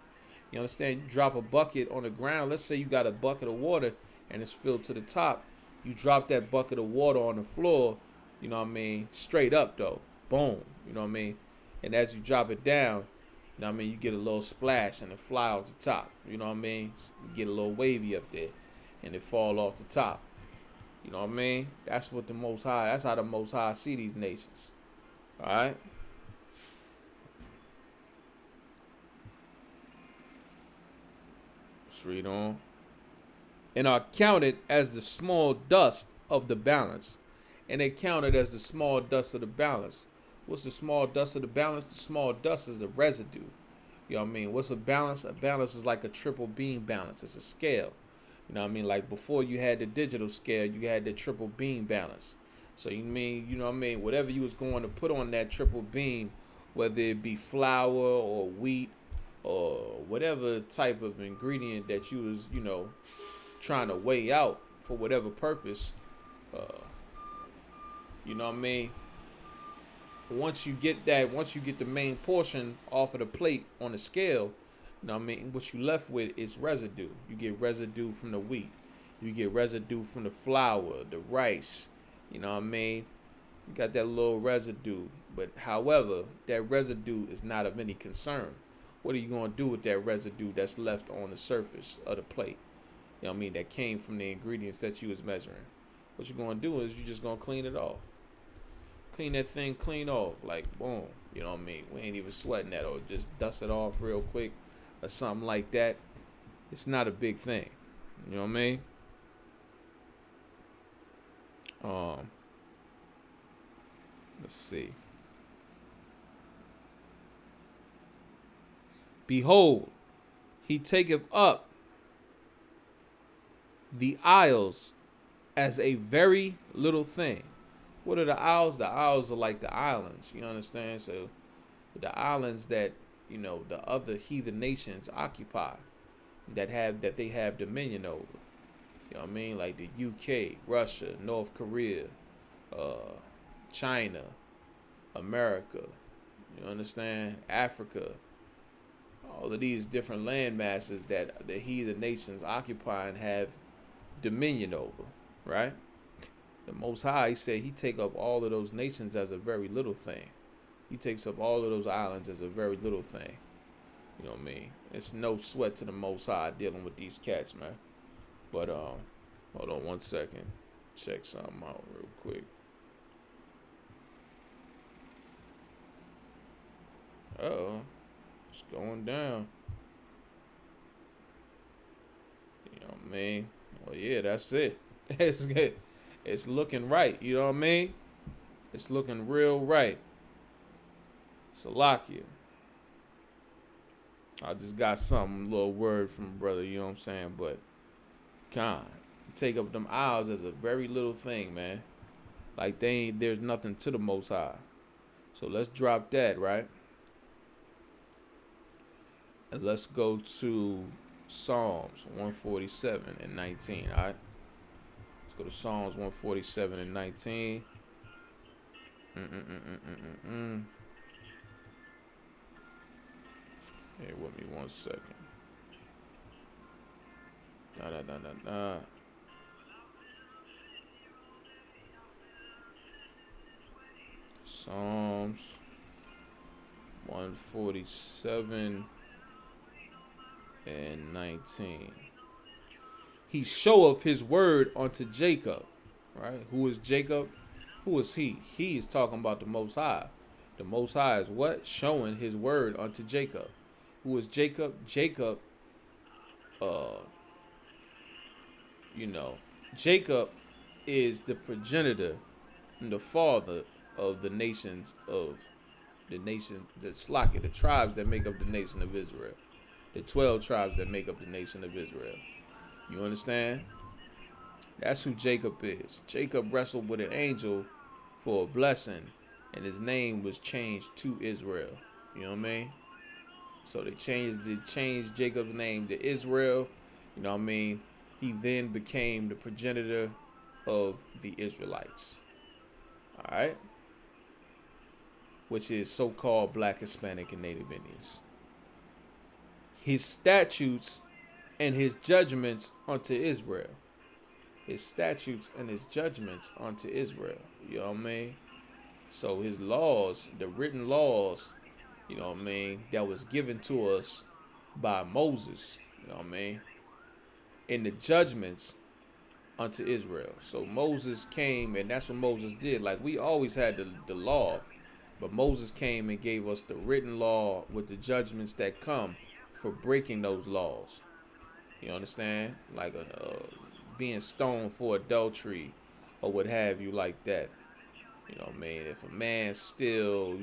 You understand? You drop a bucket on the ground. Let's say you got a bucket of water and it's filled to the top. You drop that bucket of water on the floor, you know what I mean? Straight up though. Boom. You know what I mean? And as you drop it down, you know what I mean? You get a little splash and it fly off the top. You know what I mean? You get a little wavy up there and it fall off the top. You know what I mean? That's what that's how the Most High see these nations. All right? Let's read on. And are counted as the small dust of the balance. And they counted as the small dust of the balance. What's the small dust of the balance? The small dust is the residue. You know what I mean? What's a balance? A balance is like a triple beam balance. It's a scale. You know what I mean? Like before you had the digital scale, you had the triple beam balance. So you know what I mean? Whatever you was going to put on that triple beam, whether it be flour or wheat or whatever type of ingredient that you was, trying to weigh out for whatever purpose, you know what I mean? Once you get the main portion off of the plate on the scale, you know what I mean? What you left with is residue. You get residue from the wheat. You get residue from the flour, the rice. You know what I mean? You got that little residue. But however, that residue is not of any concern. What are you going to do with that residue that's left on the surface of the plate? You know what I mean? That came from the ingredients that you was measuring. What you're going to do is you're just going to clean it off. Clean that thing clean off. Like, boom. You know what I mean? We ain't even sweating that, or just dust it off real quick or something like that. It's not a big thing. You know what I mean? Let's see. Behold, he taketh up the isles as a very little thing. What are the isles? The isles are like the islands. You understand? So the islands that, the other heathen nations occupy, that they have dominion over. You know what I mean? Like the UK, Russia, North Korea, China, America. You understand? Africa. All of these different land masses that the heathen nations occupy and have dominion over, right? The Most High, he said he take up all of those nations as a very little thing. He takes up all of those islands as a very little thing. You know what I mean? It's no sweat to the Most High dealing with these cats, man. But hold on one second. Check something out real quick. Uh-oh. It's going down. You know what I mean? Well, yeah, that's it. It's good. It's looking right. You know what I mean? It's looking real right. Salakia. I just got something, a little word from brother, you know what I'm saying? But, God, take up them isles as a very little thing, man. Like, there's nothing to the Most High. So let's drop that, right? And let's go to Psalms 147 and 19, all right? Let's go to Psalms 147 and 19. Hey, with me 1 second. Da da da da da. Psalms 147 and 19. He showeth his word unto Jacob. Right? Who is Jacob? Who is he? He is talking about the Most High. The Most High is what? Showing his word unto Jacob. Who is Jacob? Jacob, uh, you know, Jacob is the progenitor and the father of the nations of the nation, the Slakia, the tribes that make up the nation of Israel. The 12 tribes that make up the nation of Israel. You understand? That's who Jacob is. Jacob wrestled with an angel for a blessing, and his name was changed to Israel. You know what I mean? So they changed Jacob's name to Israel. You know what I mean? He then became the progenitor of the Israelites. All right? Which is so-called Black, Hispanic, and Native Indians. His statutes and his judgments unto Israel. His statutes and his judgments unto Israel. You know what I mean? So his laws, the written laws, you know what I mean, that was given to us by Moses, you know what I mean, and the judgments unto Israel. So Moses came, and that's what Moses did. Like, we always had the law, but Moses came and gave us the written law with the judgments that come for breaking those laws. You understand? Like being stoned for adultery or what have you, like that. You know what I mean? If a man still,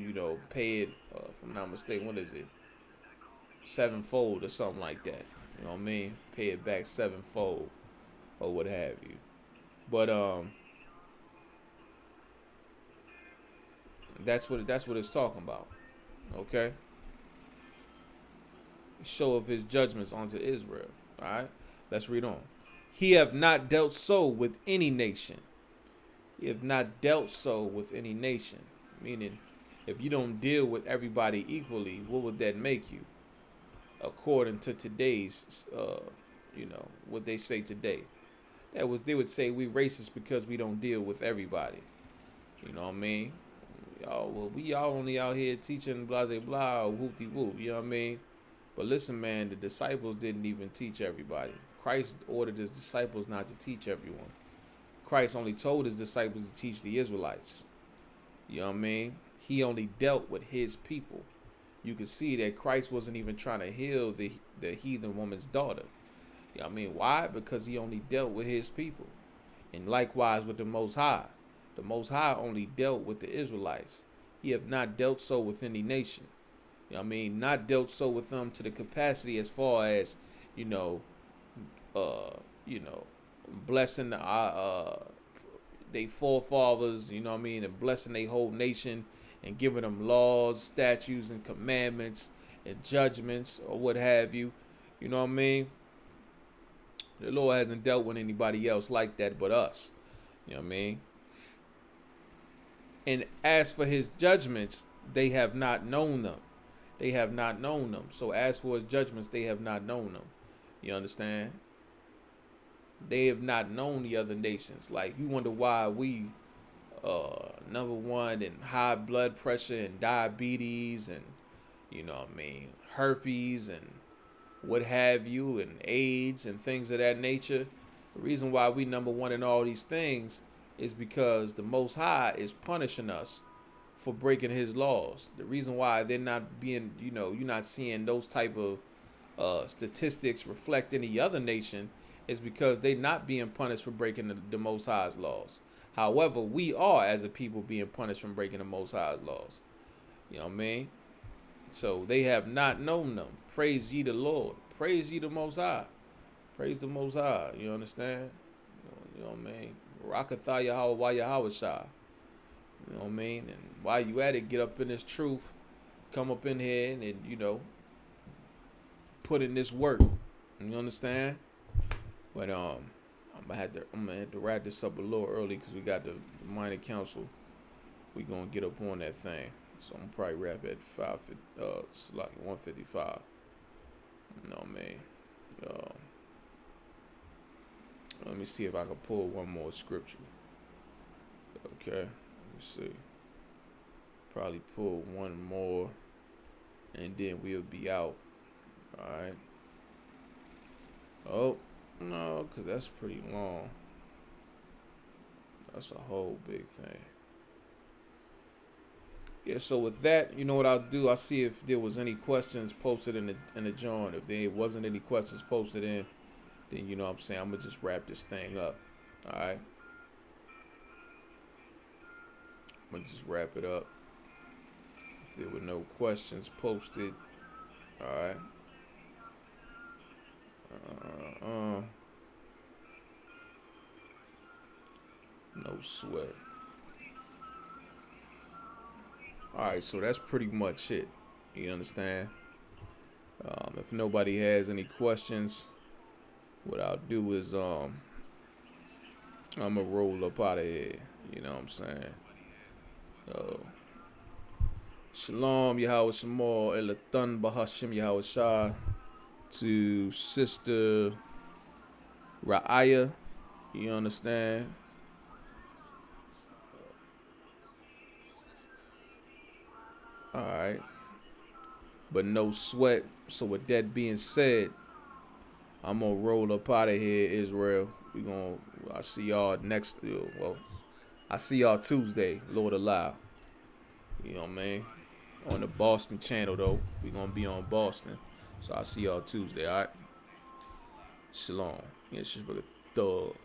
pay it, if I'm not mistaken, what is it? Sevenfold or something like that. You know what I mean? Pay it back sevenfold or what have you. But that's what it's talking about. Okay? Show of his judgments unto Israel. Alright? Let's read on. He have not dealt so with any nation. He have not dealt so with any nation. Meaning, if you don't deal with everybody equally, what would that make you? According to today's, what they say today. They would say we racist because we don't deal with everybody. You know what I mean? We all only out here teaching blah blah blah or whoop de whoop. You know what I mean? But listen, man, the disciples didn't even teach everybody. Christ ordered his disciples not to teach everyone. Christ only told his disciples to teach the Israelites. You know what I mean? He only dealt with his people. You can see that Christ wasn't even trying to heal the heathen woman's daughter. You know what I mean? Why? Because he only dealt with his people. And likewise with the Most High. The Most High only dealt with the Israelites. He have not dealt so with any nation. You know what I mean? Not dealt so with them to the capacity as far as, uh, blessing they forefathers, you know what I mean, and blessing their whole nation and giving them laws, statutes, and commandments and judgments or what have you. You know what I mean? The Lord hasn't dealt with anybody else like that but us. You know what I mean? And as for his judgments, they have not known them. They have not known them. So as for his judgments, they have not known them. You understand? They have not known the other nations. Like, you wonder why we number one in high blood pressure and diabetes and, herpes and what have you, and AIDS and things of that nature. The reason why we number one in all these things is because the Most High is punishing us for breaking his laws. The reason why they're not being, you're not seeing those type of statistics reflect any other nation is because they're not being punished for breaking the Most High's laws. However, we are, as a people, being punished from breaking the Most High's laws. You know what I mean? So they have not known them. Praise ye the Lord. Praise ye the Most High. Praise the Most High. You understand? You know what I mean? Rakatha Yahweh Yahweh Shah. You know what I mean? And while you at it, get up in this truth. Come up in here and put in this work. You understand? But I'm gonna have to wrap this up a little early because we got the minor council. We gonna get up on that thing. So I'm gonna probably wrap at 1:55. No, man. Uh, Let me see if I can pull one more scripture. Okay. Let me see. Probably pull one more, and then we'll be out. All right. Oh, no, because that's pretty long. That's a whole big thing. Yeah, so with that, you know what I'll do? I'll see if there was any questions posted in the joint. If there wasn't any questions posted in, then you know what I'm saying, I'm gonna just wrap this thing up. Alright. I'm gonna just wrap it up. If there were no questions posted. Alright. No sweat. Alright, so that's pretty much it. You understand? If nobody has any questions, what I'll do is I'm gonna roll up out of here. You know what I'm saying? Uh, Shalom, Yahweh Shemar, Elathan Bahashim Yahweh Shah, to Sister Ra'aya. You understand? Alright. But no sweat. So with that being said, I'm gonna roll up out of here, Israel. I see y'all next, well, I see y'all Tuesday, Lord allow. You know what I mean? On the Boston channel though. We gonna be on Boston. So I see y'all Tuesday, alright? Shalom. Yeah, she's a thug.